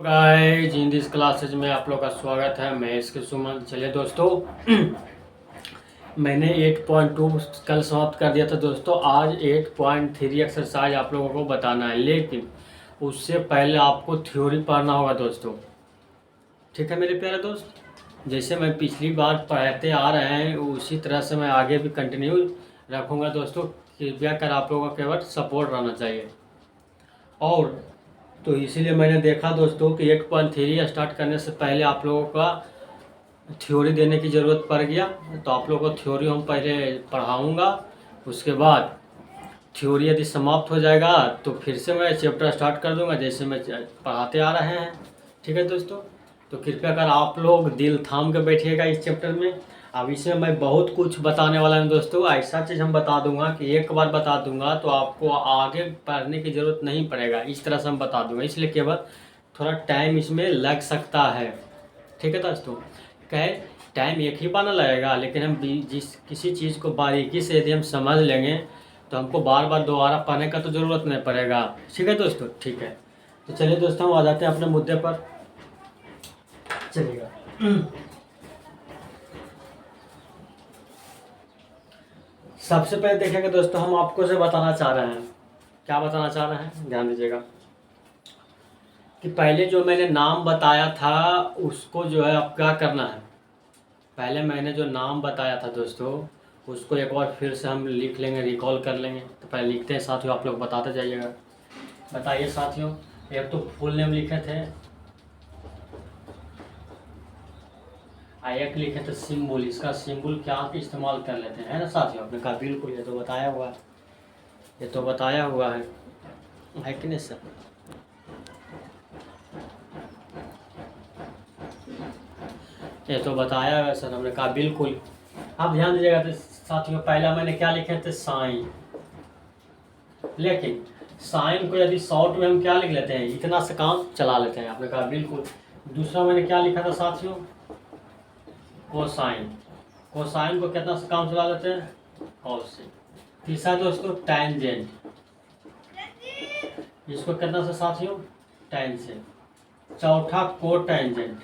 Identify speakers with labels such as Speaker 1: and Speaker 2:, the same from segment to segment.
Speaker 1: Guys in this classes में आप लोग का स्वागत है। मैं इसके सुमन। चलिए दोस्तों मैंने 8.2 कल समाप्त कर दिया था दोस्तों। आज 8.3 एक्सरसाइज आप लोगों को बताना है, लेकिन उससे पहले आपको थ्योरी पढ़ना होगा दोस्तों। ठीक है मेरे प्यारे दोस्त, जैसे मैं पिछली बार पढ़ाते आ रहे हैं उसी तरह से मैं आगे भी कंटिन्यू रखूँगा दोस्तों। कृपया कर आप लोगों का केवल सपोर्ट रहना चाहिए। और तो इसीलिए मैंने देखा दोस्तों कि 8.3 स्टार्ट करने से पहले आप लोगों का थ्योरी देने की ज़रूरत पड़ गया। तो आप लोगों को थ्योरी हम पहले पढ़ाऊँगा, उसके बाद थ्योरी यदि समाप्त हो जाएगा तो फिर से मैं चैप्टर स्टार्ट कर दूंगा जैसे मैं पढ़ाते आ रहे हैं। ठीक है दोस्तों, तो कृपया कर आप लोग दिल थाम के बैठिएगा इस चैप्टर में। अब इसमें मैं बहुत कुछ बताने वाला हूँ दोस्तों। ऐसा चीज़ हम बता दूंगा कि एक बार बता दूंगा तो आपको आगे पढ़ने की ज़रूरत नहीं पड़ेगा। इस तरह से हम बता दूंगा, इसलिए केवल थोड़ा टाइम इसमें लग सकता है। ठीक है दोस्तों, कहे टाइम एक ही बार ना लगेगा, लेकिन हम जिस किसी चीज़ को बारीकी से यदि हम समझ लेंगे तो हमको बार बार दोबारा पढ़ने का तो ज़रूरत नहीं पड़ेगा। ठीक है दोस्तों, ठीक है। तो चलिए दोस्तों हम आ जाते हैं अपने मुद्दे पर। चलिएगा सबसे पहले देखेंगे दोस्तों, हम आपको से बताना चाह रहे हैं। क्या बताना चाह रहे हैं, ध्यान दीजिएगा कि पहले जो मैंने नाम बताया था उसको जो है अब क्या करना है। पहले मैंने जो नाम बताया था दोस्तों उसको एक बार फिर से हम लिख लेंगे, रिकॉल कर लेंगे। तो पहले लिखते हैं साथियों, आप लोग बताते जाइएगा। बताइए साथियों, एक तो फुल नेम लिखे थे, एक लिखे थे सिंबल। इसका सिंबल क्या इस्तेमाल कर लेते हैं, है ना साथियों। आपने कहा बिल्कुल, ये तो बताया हुआ है, ये तो बताया हुआ है कि नहीं सर। ये तो बताया हुआ सर, हमने कहा बिल्कुल। आप ध्यान दीजिएगा तो साथियों, पहला मैंने क्या लिखे थे, साइन। लेकिन साइन को यदि शॉर्ट में हम क्या लिख लेते हैं, इतना से काम चला लेते हैं। आपने कहा बिल्कुल। दूसरा मैंने क्या लिखा था साथियों, कोसाइन। कोसाइन को कितना से काम चला लेते हैं, कॉस से। तीसरा दोस्तों टैंजेंट, इसको कितना से साथियों, टैन से। चौथा कोटैंजेंट,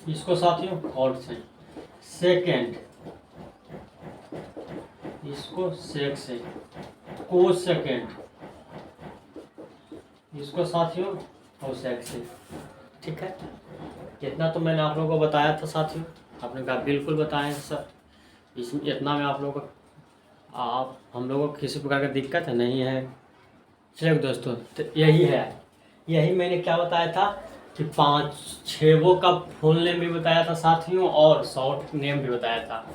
Speaker 1: इसको साथियों कॉट से। सेकेंड, इसको सेक से। को सेकेंड, इसको साथियों कोसेक से। ठीक है, इतना तो मैंने आप लोगों को बताया था साथियों। आपने कहा बिल्कुल बताएं सर, इसमें इतना में आप लोगों को हम लोगों को किसी प्रकार की दिक्कत है नहीं है। चलिए दोस्तों, तो यही है, यही मैंने क्या बताया था कि 5-6 का फुल नेम भी बताया था साथियों और शॉर्ट नेम भी बताया था।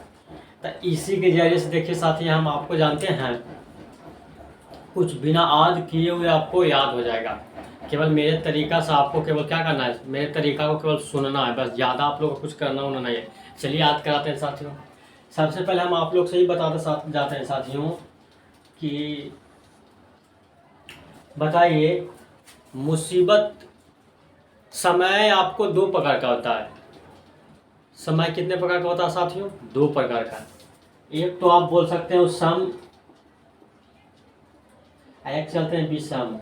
Speaker 1: तो इसी के जरिए से देखिए साथी, हम आपको जानते हैं कुछ बिना आज किए हुए आपको याद हो जाएगा। केवल मेरे तरीका से आपको केवल क्या करना है, मेरे तरीका को केवल सुनना है, बस ज़्यादा आप लोगों को कुछ करना होना नहीं है। चलिए याद कराते हैं साथियों। सबसे पहले हम आप लोग से ही बताते जाते हैं साथियों कि बताइए, मुसीबत समय आपको 2 प्रकार का होता है। समय कितने प्रकार का होता है साथियों, 2 प्रकार का। एक तो आप बोल सकते हो सम, एक चलते हैं विषम।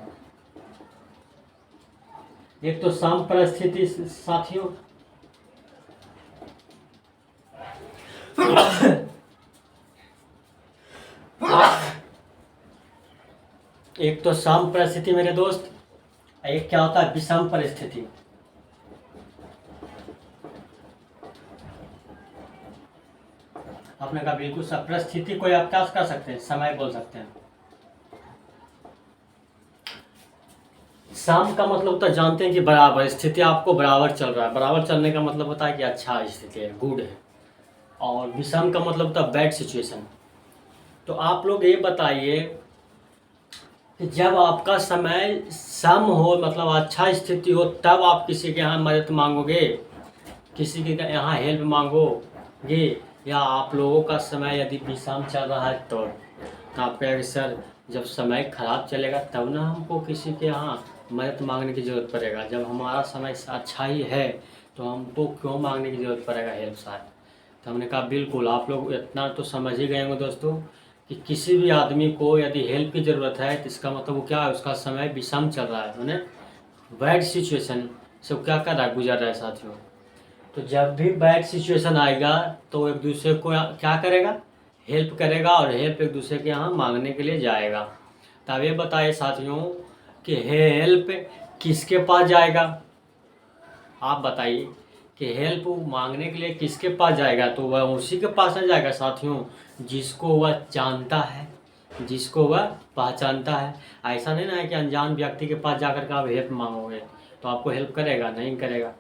Speaker 1: एक तो सम परिस्थिति साथियों, एक तो सम परिस्थिति मेरे दोस्त, एक क्या होता है विषम परिस्थिति। आपने कहा बिल्कुल सब परिस्थिति को आप क्या कर सकते हैं, समय बोल सकते हैं। सम का मतलब होता है, जानते हैं कि बराबर स्थिति आपको बराबर चल रहा है। बराबर चलने का मतलब होता है कि अच्छा स्थिति है, गुड है। और विषम का मतलब होता है बैड सिचुएशन। तो आप लोग ये बताइए कि जब आपका समय सम हो, मतलब अच्छा स्थिति हो, तब आप किसी के यहाँ मदद मांगोगे, किसी के यहाँ हेल्प मांगोगे, या आप लोगों का समय यदि विषम चल रहा है तो आप कहेंगे सर जब समय खराब चलेगा तब ना हमको किसी के यहाँ मदद मांगने की ज़रूरत पड़ेगा, जब हमारा समय अच्छा ही है तो हमको क्यों मांगने की ज़रूरत पड़ेगा हेल्प साहब। तो हमने कहा बिल्कुल, आप लोग इतना तो समझ ही गए होंगे दोस्तों कि किसी भी आदमी को यदि हेल्प की ज़रूरत है तो इसका मतलब वो क्या है, उसका समय विषम चल रहा है, मैंने बैड सिचुएशन से वो क्या कर रहा है, गुजर रहा है साथियों। तो जब भी बैड सिचुएशन आएगा तो एक दूसरे को क्या करेगा, हेल्प करेगा, और हेल्प एक दूसरे के यहाँ मांगने के लिए जाएगा। तब ये बताइए साथियों कि हेल्प किसके पास जाएगा, आप बताइए कि हेल्प मांगने के लिए किसके पास जाएगा, तो वह उसी के पास न जाएगा साथियों जिसको वह जानता है, जिसको वह पहचानता है। ऐसा नहीं ना है कि अनजान व्यक्ति के पास जाकर के आप हेल्प मांगोगे तो आपको हेल्प करेगा, नहीं करेगा।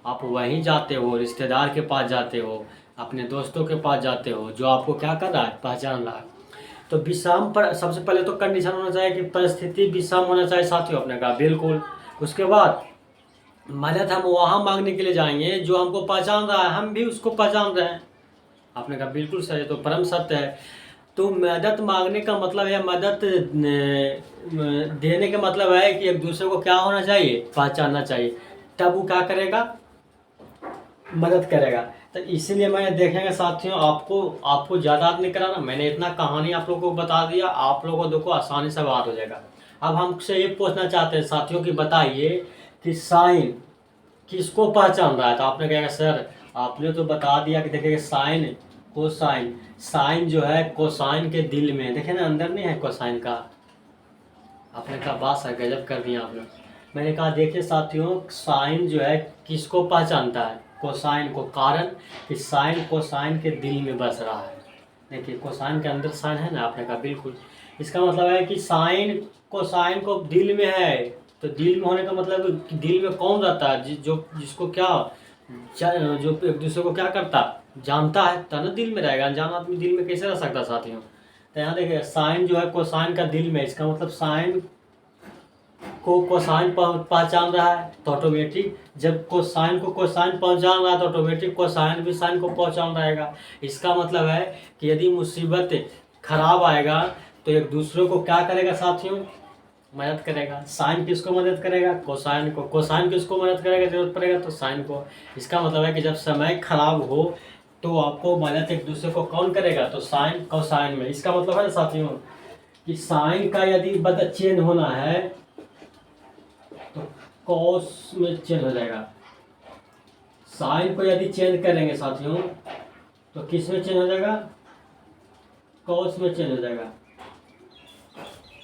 Speaker 1: आप वहीं जाते हो, रिश्तेदार के पास जाते हो, अपने दोस्तों के पास जाते हो जो आपको क्या कर रहा है, पहचान रहा है। तो विषम पर सबसे पहले तो कंडीशन होना चाहिए कि परिस्थिति विषम होना चाहिए साथियों, अपने कहा बिल्कुल। उसके बाद मदद हम वहाँ मांगने के लिए जाएंगे जो हमको पहचान रहा है, हम भी उसको पहचान रहे हैं, आपने कहा बिल्कुल सही, तो परम सत्य है। तो मदद मांगने का मतलब है, मदद देने का मतलब है कि एक दूसरे को क्या होना चाहिए, पहचानना चाहिए, तब वो क्या करेगा, मदद करेगा। तो इसीलिए मैंने देखेंगे साथियों, आपको ज़्यादा नहीं कराना, मैंने इतना कहानी आप लोगों को बता दिया, आप लोगों को देखो आसानी से बात हो जाएगा। अब हमसे ये पूछना चाहते हैं साथियों कि बताइए कि साइन किसको पहचान रहा है। तो आपने कहेगा सर आपने तो बता दिया कि देखिए साइन कोसाइन, साइन जो है कोसाइन के दिल में, देखे ना अंदर नहीं है कोसाइन का। आपने कहा बात सर गजब कर दिया आपने। मैंने कहा देखिए साथियों साइन जो है किसको पहचानता है, कोसाइन को, कारण कि साइन कोसाइन के दिल में बस रहा है। देखिए कोसाइन के अंदर साइन है ना, आपने कहा बिल्कुल। इसका मतलब है कि साइन कोसाइन को दिल में है, तो दिल में होने का मतलब कि दिल में कौन रहता है, जिसको क्या जो एक दूसरे को क्या करता, जानता है, तब ना दिल में रहेगा, अनजान आदमी दिल में कैसे रह सकता साथियों। तो यहाँ देखिए साइन जो है कोसाइन का दिल में, इसका मतलब साइन को कोसाइन पहचान रहा है तो ऑटोमेटिक, जब कोसाइन को कोसाइन पहचान रहा है तो ऑटोमेटिक कोसाइन भी साइन को पहचान रहेगा। इसका मतलब है कि यदि मुसीबत खराब आएगा तो एक दूसरे को क्या करेगा साथियों, मदद करेगा। साइन किसको मदद करेगा, कोसाइन को। कोसाइन किसको मदद करेगा, जरूरत पड़ेगा तो साइन को। इसका मतलब है कि जब समय खराब हो तो आपको मदद एक दूसरे को कौन करेगा, तो साइन कोसाइन में। इसका मतलब है ना साथियों कि साइन का यदि बदल चेंज होना है तो कॉस में चेंज हो जाएगा। साइन को यदि चेंज करेंगे साथियों तो किस में चेंज हो जाएगा, कॉस में चेंज हो जाएगा।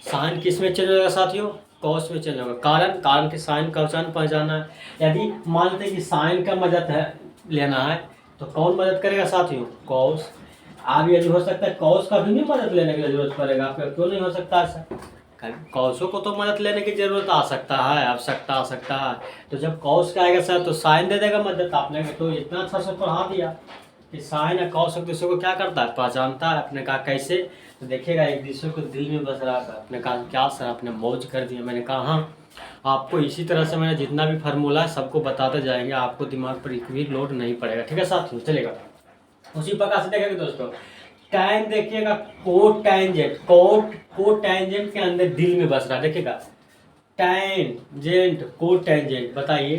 Speaker 1: साइन किस में चेंज हो जाएगा साथियों, कॉस में चेंज होगा। कारण के साइन का पहचानना है। यदि मान लेते कि साइन का मदद है लेना है तो कौन मदद करेगा साथियों, कॉस। अब यदि हो सकता है कॉस का भी नहीं मदद लेने की जरूरत पड़ेगा, आपका क्यों नहीं हो सकता ऐसा, कॉसों को तो मदद लेने की जरूरत आ सकता है, आवश्यकता आ सकता है। तो जब कॉस का आएगा सर तो साइन दे देगा मदद। आपने तो इतना अच्छा से पढ़ा दिया कि साइन या कॉस एक दूसरे को क्या करता है, पहचानता है। आपने कहा कैसे, तो देखिएगा एक दूसरे को दिल में बस रहा है। आपने कहा क्या सर आपने मौज कर दिया। मैंने कहा हाँ, आपको इसी तरह से मैंने जितना भी फार्मूला है सबको बताते जाएंगे, आपको दिमाग पर एक भी लोड नहीं पड़ेगा, ठीक है साथियों। चलेगा उसी प्रकार से देखेंगे दोस्तों। टैन देखिएगा, कोट टैंजेंट, कोट टैंजेंट के अंदर दिल में बस रहा है। देखिएगा टैंजेंट कोट टैंजेंट, बताइए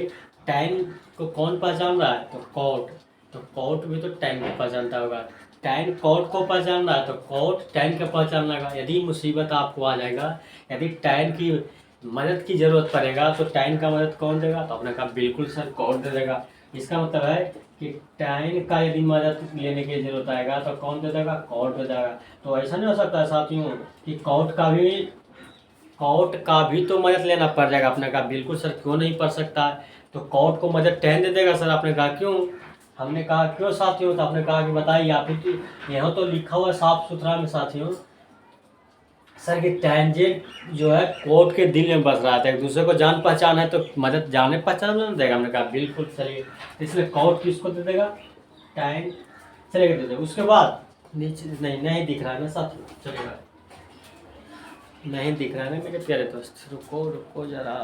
Speaker 1: टैन को कौन पहचान रहा है, तो कोट। तो कोट भी तो टैन को पहचानता होगा। टैन कोट को पहचान रहा है तो कोट टैन को पहचान लगा। यदि मुसीबत आपको आ जाएगा, यदि टैन की मदद की जरूरत पड़ेगा तो टैन का मदद कौन देगा, तो आपने कहा बिल्कुल सर कोट दे देगा। इसका मतलब है कि टैन का यदि मदद लेने की जरूरत आएगा तो कौन दे देगा, कोट दे देगा। तो ऐसा नहीं हो सकता साथियों कि कोट का भी तो मदद लेना पड़ जाएगा। आपने कहा बिल्कुल सर क्यों नहीं पड़ सकता, तो कोट को मदद टैन दे देगा सर। आपने कहा क्यों, हमने कहा क्यों साथियों, तो आपने कहा कि बताइए आप ही, यहाँ तो लिखा हुआ साफ सुथरा में साथियों सर कि टैंजेंट जो है कोट के दिल में बस रहा था। एक दूसरे को जान पहचान है तो मदद जाने पहचान में देगा। हमने कहा बिल्कुल चलिए, इसलिए कोट किसको दे देगा, टैन चलेगा दे देगा। उसके बाद नीचे नहीं दिख रहा है ना साथियों, चलेगा नहीं दिख रहा है ना मेरे प्यारे दोस्त, रुको जरा।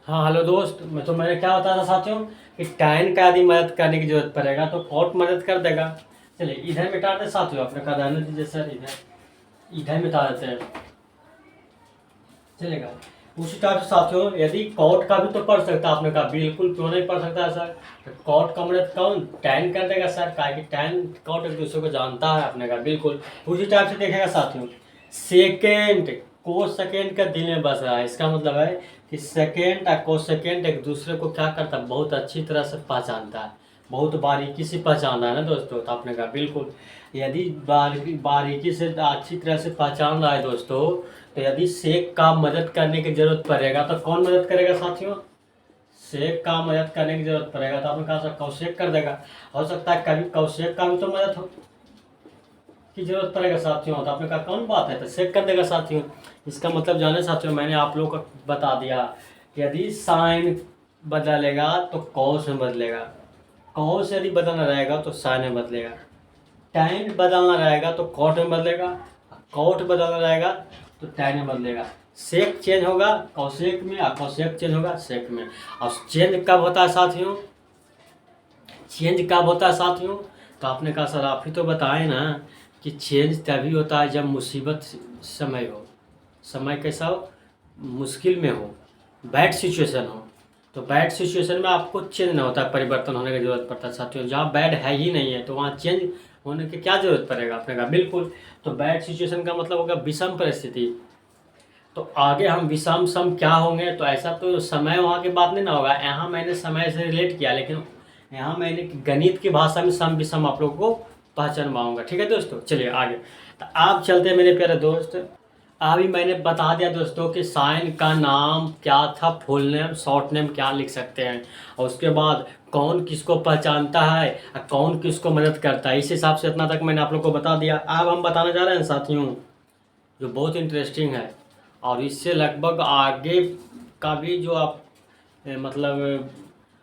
Speaker 1: हाँ हेलो दोस्त, मैंने क्या बताया था साथियों कि टैन का यदि मदद करने की जरूरत पड़ेगा तो कोट मदद कर देगा। चलिए इधर मिटा दे साथियों, आपने कहा रहने दीजिए सर, इधर मिटा देते हैं, चलेगा। उसी टाइप से साथियों यदि कॉट का भी तो पढ़ सकता है, आपने कहा बिल्कुल क्यों नहीं पढ़ सकता है सर। तो कॉट का मदद कौन टैन कर देगा सर, क्या कि टैन कॉट एक दूसरे को जानता है, आपने कहा बिल्कुल। उसी टाइप से देखेगा साथियों सेकेंड को सेकेंड का दिल में बस रहा है, इसका मतलब है कि सेकेंड और को सेकेंड एक दूसरे को क्या करता है, बहुत अच्छी तरह से पहचानता है, बहुत बारीकी से पहचाना है ना दोस्तों। तो आपने कहा बिल्कुल यदि बारीकी से अच्छी तरह से पहचान रहा है दोस्तों, तो यदि शेख का मदद करने की जरूरत पड़ेगा तो कौन मदद करेगा साथियों, शेख का मदद करने की जरूरत पड़ेगा तो आपने कहा सर कौशिक कर देगा। हो सकता है कभी कौशिक का भी तो मदद हो की जरूरत पड़ेगा साथियों, तो आपने कहा कौन बात है, तो शेख कर देगा साथियों। इसका मतलब जाने साथियों मैंने आप लोगों को बता दिया, यदि साइन बदलेगा तो कॉस में बदलेगा, कॉस यदि बदलना रहेगा तो साइन में बदलेगा, टैन बदलना रहेगा तो कॉट में बदलेगा, कॉट बदलना रहेगा तो टैन में बदलेगा। सेक चेंज होगा कौशिक में और कौशिक चेंज होगा सेक में। और चेंज कब होता है साथियों, चेंज कब होता है साथियों, तो आपने कहा सर आप ही तो बताएं ना कि चेंज तभी होता है जब मुसीबत समय हो, समय कैसा हो, मुश्किल में हो, बैड सिचुएशन हो। तो बैड सिचुएशन में आपको चेंज ना होता है, परिवर्तन होने की जरूरत पड़ता है साथियों। जहाँ बैड है ही नहीं है तो वहाँ चेंज होने की क्या जरूरत पड़ेगा, आपने कहा बिल्कुल। तो बैड सिचुएशन का मतलब होगा विषम परिस्थिति। तो आगे हम विषम सम क्या होंगे, तो ऐसा तो समय वहाँ की बात नहीं ना होगा, यहाँ मैंने समय से रिलेट किया, लेकिन यहाँ मैंने गणित की भाषा में सम विषम आप लोगों को पहचान पाऊंगा। ठीक है दोस्तों, चलिए आगे। तो आप चलते हैं मेरे प्यारे दोस्त, अभी मैंने बता दिया दोस्तों कि साइन का नाम क्या था, फुल नेम शॉर्ट नेम क्या लिख सकते हैं, और उसके बाद कौन किसको पहचानता है और कौन किसको मदद करता है। इस हिसाब से इतना तक मैंने आप लोग को बता दिया। अब हम बताने जा रहे हैं साथियों जो बहुत इंटरेस्टिंग है, और इससे लगभग आगे का भी जो आप मतलब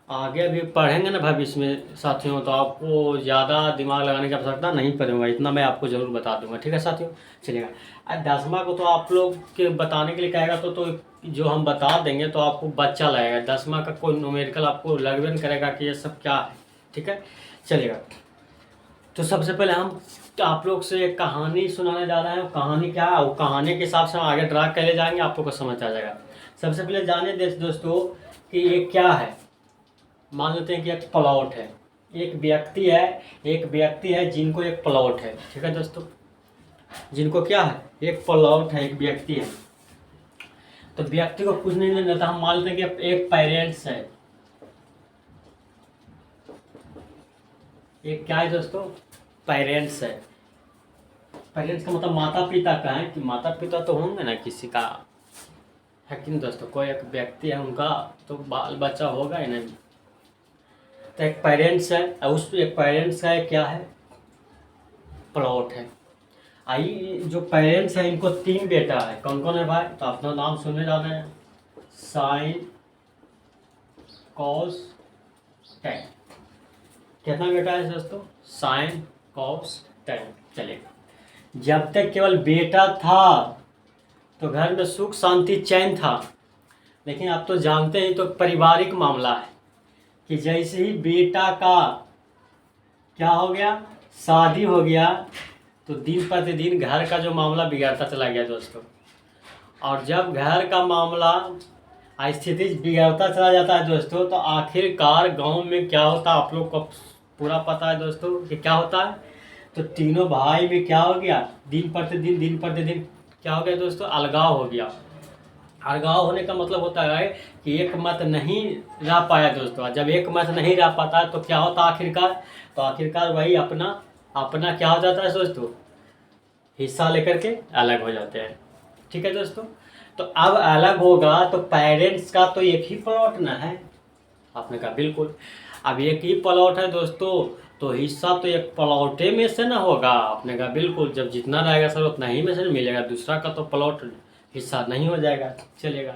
Speaker 1: आगे भी पढ़ेंगे ना भविष्य में साथियों, तो आपको ज़्यादा दिमाग लगाने की आवश्यकता नहीं पड़ेगा, इतना मैं आपको ज़रूर बता दूंगा। ठीक है साथियों, चलिएगा। अब 10वां को तो आप लोग के बताने के लिए कहेगा तो जो हम बता देंगे तो आपको बच्चा लगेगा, 10वां का कोई न्यूमेरिकल आपको लगभग नहीं करेगा कि ये सब क्या है। ठीक है, चलिएगा। तो सबसे पहले हम आप लोग से एक कहानी सुनाने जा रहे हैं। कहानी क्या है, वो कहानी के हिसाब से हम आगे ड्रा कर ले जाएंगे, आप लोग को समझ आ जाएगा। सबसे पहले जाने दोस्तों कि ये क्या है। मान लेते हैं कि एक प्लॉट है, एक व्यक्ति है जिनको एक प्लॉट है। ठीक है दोस्तों, जिनको क्या है, एक प्लॉट है, एक व्यक्ति है। तो व्यक्ति को कुछ नहीं लेना था, हम मान लेते हैं कि एक पेरेंट्स है, एक क्या है दोस्तों, पेरेंट्स है। पेरेंट्स का मतलब माता पिता का है, कि माता पिता तो होंगे ना किसी का, है कि नहीं दोस्तों। कोई एक व्यक्ति है उनका तो बाल बच्चा होगा ही नहीं। तो एक पेरेंट्स है और उस एक पेरेंट्स का क्या है, प्लॉट है। आई जो पेरेंट्स है इनको 3 बेटा है, कौन कौन है भाई, तो अपना नाम सुनने जा रहे हैं, साइन कॉस टैन। कितना बेटा है दोस्तों, साइन कॉस टैन। चलिए, जब तक केवल बेटा था तो घर में सुख शांति चैन था, लेकिन आप तो जानते हैं तो पारिवारिक मामला है कि जैसे ही बेटा का क्या हो गया, शादी हो गया, तो दिन प्रतिदिन घर का जो मामला बिगड़ता चला गया दोस्तों। और जब घर का मामला स्थिति बिगड़ता चला जाता है दोस्तों, तो आखिरकार गांव में क्या होता है आप लोग को पूरा पता है दोस्तों कि क्या होता है। तो तीनों भाई में क्या हो गया, दिन प्रतिदिन क्या हो गया दोस्तों, अलगाव हो गया। अलगाव होने का मतलब होता है कि एक मत नहीं रह पाया दोस्तों। जब एक मत नहीं रह पाता है तो क्या होता है आखिरकार, तो आखिरकार वही अपना अपना क्या हो जाता है दोस्तों, हिस्सा लेकर के अलग हो जाते हैं। ठीक है दोस्तों, तो अब अलग होगा तो पेरेंट्स का तो एक ही प्लॉट ना है, आपने कहा बिल्कुल। अब एक ही प्लॉट है दोस्तों, तो हिस्सा तो एक प्लॉटे में से ना होगा, आपने कहा बिल्कुल। जब जितना रहेगा सर उतना ही में से मिलेगा, दूसरा का तो प्लॉट हिस्सा नहीं हो जाएगा। चलेगा,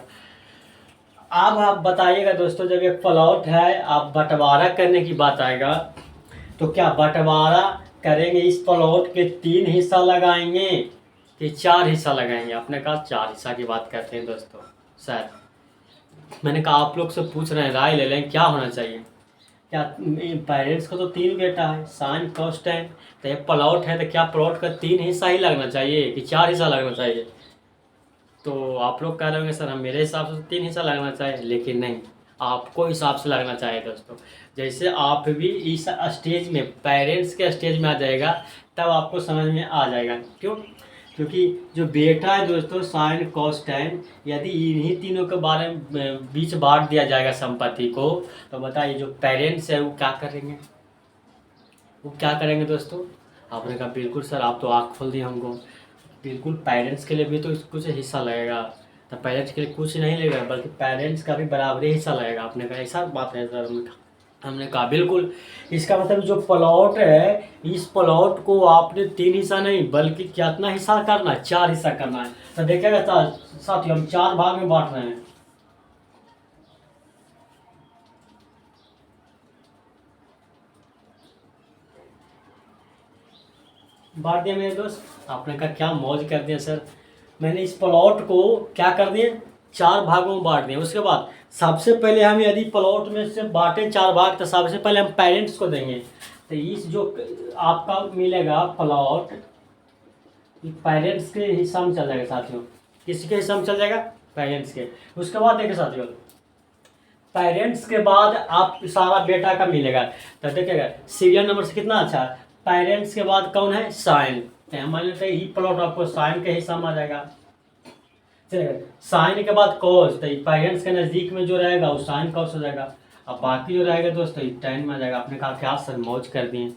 Speaker 1: अब आप बताइएगा दोस्तों, जब एक प्लॉट है आप बंटवारा करने की बात आएगा, तो क्या बंटवारा करेंगे इस प्लॉट के 3 हिस्सा लगाएंगे कि 4 हिस्सा लगाएंगे। आपने कहा 4 हिस्सा की बात करते हैं दोस्तों। शायद मैंने कहा आप लोग से पूछ रहे हैं, राय ले लें क्या होना चाहिए। क्या पेरेंट्स को तो 3 बेटा है, साइन कॉस्ट है, तो एक प्लॉट है, तो क्या प्लॉट का 3 हिस्सा ही लगना चाहिए कि 4 हिस्सा लगना चाहिए। तो आप लोग कह रहे होंगे सर हम मेरे हिसाब से 3 हिस्सा लगना चाहिए, लेकिन नहीं, आपको हिसाब से लगना चाहिए दोस्तों। जैसे आप भी इस स्टेज में, पेरेंट्स के स्टेज में आ जाएगा, तब आपको समझ में आ जाएगा। क्यों? क्योंकि जो बेटा है दोस्तों, साइन कॉस टैन, यदि इन्हीं तीनों के बारे में बीच बांट दिया जाएगा संपत्ति को, तो बताइए जो पेरेंट्स है वो क्या करेंगे? वो क्या करेंगे दोस्तों? आपने कहा बिल्कुल सर, आप तो आँख खोल दिए हमको। बिल्कुल, पेरेंट्स के लिए भी तो कुछ हिस्सा लगेगा। तो पेरेंट्स के लिए कुछ नहीं लगेगा, बल्कि पेरेंट्स का भी बराबरी हिस्सा लगेगा। आपने कहा ऐसा बात है सर? हमने कहा बिल्कुल। इसका मतलब जो प्लॉट है, इस प्लॉट को आपने 3 हिस्सा नहीं बल्कि कितना हिस्सा करना है? 4 हिस्सा करना है। तो देखिएगा साथियों, हम 4 भाग में बांट रहे हैं। बांट दिया मेरे दोस्त। आपने कहा क्या मौज कर दिया सर। मैंने इस प्लॉट को क्या कर दिए? 4 भागों में बांट दिए। उसके बाद सबसे पहले हम यदि प्लॉट में से बांटे 4 भाग, तो सबसे पहले हम पेरेंट्स को देंगे। तो इस जो आपका मिलेगा प्लॉट, पेरेंट्स के हिस्सा में चल जाएगा साथियों। किसके हिस्सा में चल जाएगा? पेरेंट्स के। उसके बाद देखिए साथियों, पेरेंट्स के बाद आप सारा बेटा का मिलेगा। तो देखिएगा सीरियल नंबर से कितना अच्छा है। पेरेंट्स के बाद कौन है? साइन। तो मान लेते हैं ये प्लॉट आपको साइन के हिस्सा में आ जाएगा। चलेगा। साइन के बाद कॉस, तो पेरेंट्स के नज़दीक में जो रहेगा वो साइन कॉस हो जाएगा। अब बाकी जो रहेगा दोस्तों टैन में आ जाएगा। आपने कहा क्या सर मौज कर दिए?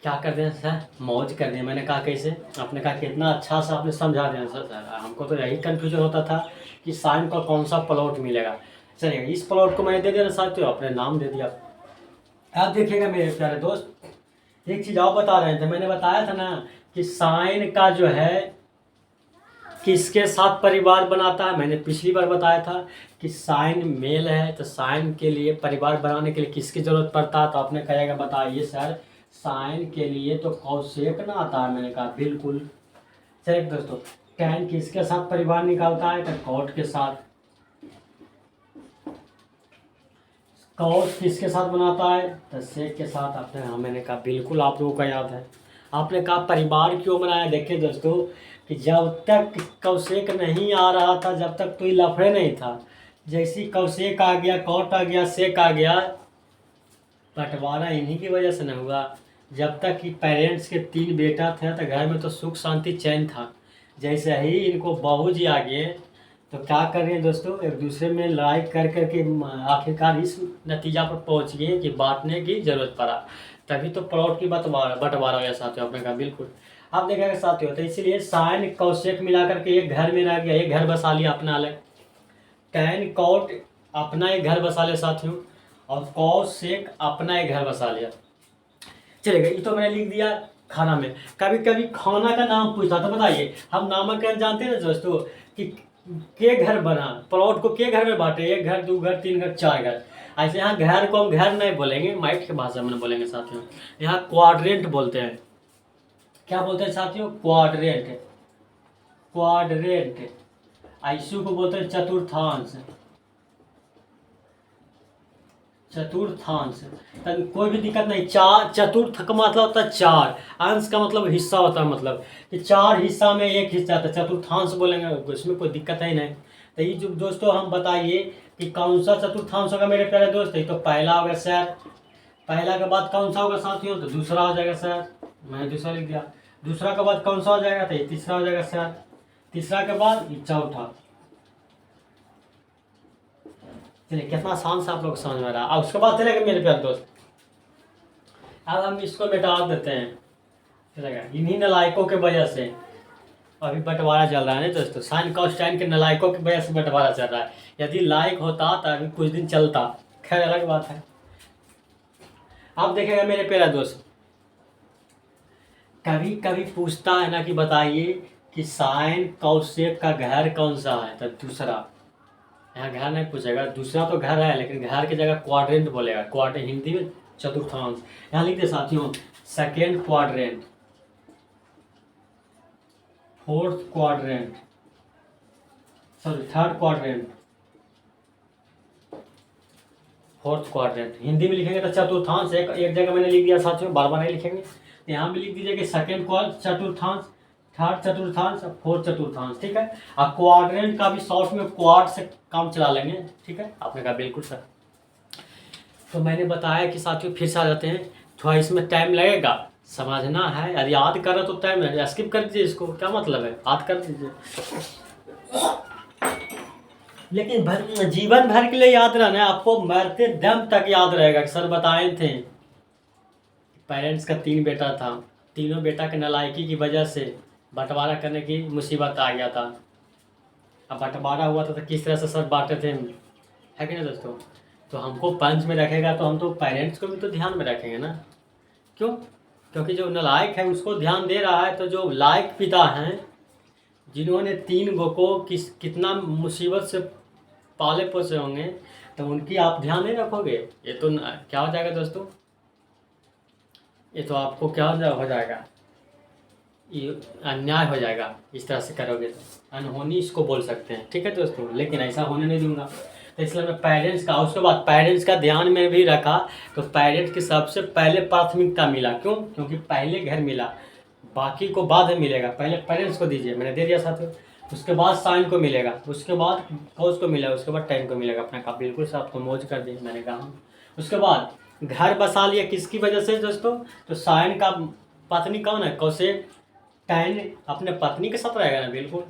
Speaker 1: क्या कर दिया सर? मौज कर दिया। मैंने कहा कैसे? आपने कहा कितना अच्छा सा आपने समझा दिया सर। हमको तो यही कन्फ्यूजन होता था कि साइन का कौन सा प्लॉट मिलेगा। चलिए, इस प्लॉट को मैंने दे दिया साथियों, अपने नाम दे दिया। अब देखिएगा मेरे प्यारे दोस्त, एक चीज़ और बता रहे थे। मैंने बताया था ना कि साइन का जो है किसके साथ परिवार बनाता है। मैंने पिछली बार बताया था कि साइन मेल है, तो साइन के लिए परिवार बनाने के लिए किसकी ज़रूरत पड़ता है? तो आपने कहेगा बताइए सर, साइन के लिए तो कौशेक ना आता है। मैंने कहा बिल्कुल। चलिए दोस्तों, टैन किसके साथ परिवार निकालता है? तो कॉट के साथ। कॉस किसके साथ बनाता है? तो सेक के साथ। आपने, हाँ मैंने कहा बिल्कुल, आप लोगों का याद है। आपने कहा परिवार क्यों बनाया? देखिए दोस्तों, कि जब तक कौशेक नहीं आ रहा था, जब तक कोई लफड़े नहीं था, जैसी कौशेक आ गया, कॉट आ गया, सेक आ गया, बंटवारा इन्हीं की वजह से न हुआ। जब तक कि पेरेंट्स के 3 बेटा थे तो घर में तो सुख शांति चैन था। जैसे ही इनको बहू जी आ गए, तो क्या कर रहे हैं दोस्तों, एक दूसरे में लड़ाई कर करके आखिरकार इस नतीजा पर पहुंच गए कि बांटने की जरूरत पड़ा। तभी तो प्लॉट की बंटवारा हुआ साथियों। आपने कहा बिल्कुल। आप देखेगा साथियों, तो इसीलिए साइन कौशेक मिलाकर के एक घर में रह गया, एक घर बसा लिया अपना अलग। टैन कॉट अपना एक घर बसा लिया साथियों, और कौशेक अपना एक घर बसा लिया। चलेगा, ये तो मैंने लिख दिया खाना में। कभी कभी खाना का नाम पूछता तो बताइए, हम नामकरण जानते हैं ना दोस्तों, कि के घर बना, प्लॉट को के घर में बांटे, 1 घर, 2 घर, 3 घर, 4 घर। ऐसे यहाँ घर को हम घर नहीं बोलेंगे, माइट की भाषा में बोलेंगे साथियों। यहाँ क्वाड्रेंट बोलते हैं। क्या बोलते हैं साथियों? क्वाड्रेंट। क्वाड्रेंट। आइसू को बोलते हैं चतुर्थांश। चतुर्थांश। तब कोई भी दिक्कत नहीं। चार, चतुर्थ का मतलब होता है 4, अंश का मतलब हिस्सा होता है, मतलब कि 4 हिस्सा में 1 हिस्सा आता है, चतुर्थांश बोलेंगे, इसमें कोई दिक्कत है ही नहीं। तो ये जो दोस्तों हम बताइए कि कौन सा चतुर्थांश होगा मेरे प्यारे दोस्त। तो पहला होगा सर, पहला के बाद कौन सा होगा साथियों? तो दूसरा हो जाएगा सर, मैंने दूसरा लिख दिया। दूसरा के बाद कौन सा हो जाएगा? तो ये तीसरा हो जाएगा सर। तीसरा के बाद ये चौथा। चलिए, कितना आसान से आप लोग समझ में आ रहा है। अब उसके बाद चलेगा मेरे प्यारे दोस्त, अब हम इसको मिटा देते हैं। चलेगा, इन्हीं नलायकों के वजह से अभी बंटवारा चल रहा है ना दोस्तों। साइन कॉस टैन के नलायकों की वजह से बंटवारा चल रहा है। यदि लायक होता तो अभी कुछ दिन चलता, खैर अलग बात है। आप देखेगा मेरे प्यारे दोस्त, कभी कभी पूछता है ना कि बताइए कि साइन कौशेक का घर कौन सा है? तो दूसरा। यहाँ घर नहीं पूछेगा, दूसरा तो घर है, लेकिन घर की जगह क्वाड्रेंट बोलेगा। क्वाड्रेंट हिंदी में चतुर्थांश। यहाँ लिख दे साथियों, second quadrant, fourth quadrant, sorry third quadrant, fourth quadrant. Hindi में लिखेंगे तो चतुर्थांश। एक जगह मैंने लिख दिया साथियों, बार बार नहीं लिखेंगे। यहाँ भी लिख दीजिए कि सेकेंड चतुर्थांश, थर्ड चतुर्थांश, फोर्थ चतुर्थांश, ठीक है। और क्वाड्रेंट का भी शॉर्ट में क्वाड से काम चला लेंगे, ठीक है। आपने कहा बिल्कुल सर। तो मैंने बताया कि साथियों फिर से आ जाते हैं, थोड़ा इसमें टाइम लगेगा, समझना है। यदि याद करो तो टाइम लगेगा, स्किप कर दीजिए इसको, क्या मतलब है, याद कर दीजिए, लेकिन जीवन भर के लिए याद रहना है आपको, मरते दम तक याद रहेगा कि सर बताए थे। पेरेंट्स का 3 बेटा था, तीनों बेटा के नालायकी की वजह से बंटवारा करने की मुसीबत आ गया था। अब बंटवारा हुआ था तो किस तरह से सर बांटे थे, है कि नहीं दोस्तों। तो हमको पंच में रखेगा तो हम तो पेरेंट्स को भी तो ध्यान में रखेंगे ना, क्यों, क्योंकि जो नालायक है उसको ध्यान दे रहा है, तो जो लायक पिता हैं जिन्होंने 3 गो को कितना मुसीबत से पाले पोसे होंगे, तो उनकी आप ध्यान नहीं रखोगे, ये तो क्या हो जाएगा दोस्तों, ये तो आपको क्या हो जाएगा, ये अन्याय हो जाएगा। इस तरह से करोगे तो अनहोनी इसको बोल सकते हैं, ठीक है दोस्तों। लेकिन ऐसा होने नहीं दूंगा, तो इसलिए मैं पेरेंट्स का, उसके बाद पेरेंट्स का ध्यान में भी रखा। तो पेरेंट्स की सबसे पहले प्राथमिकता मिला, क्यों, क्योंकि पहले घर मिला, बाकी को बाद में मिलेगा। पहले पेरेंट्स को दीजिए, मैंने दे दिया साथियों। उसके बाद साइन को मिलेगा, उसके बाद कौस को मिलेगा, उसके बाद टाइम को मिलेगा। अपना कहा बिल्कुल साहब तो मौज कर दिए, मैंने कहा। उसके बाद घर बसा लिया, किसकी वजह से दोस्तों, तो साइन का पत्नी कौन है, कौशेक। टैन अपने पत्नी के साथ रहेगा ना, बिल्कुल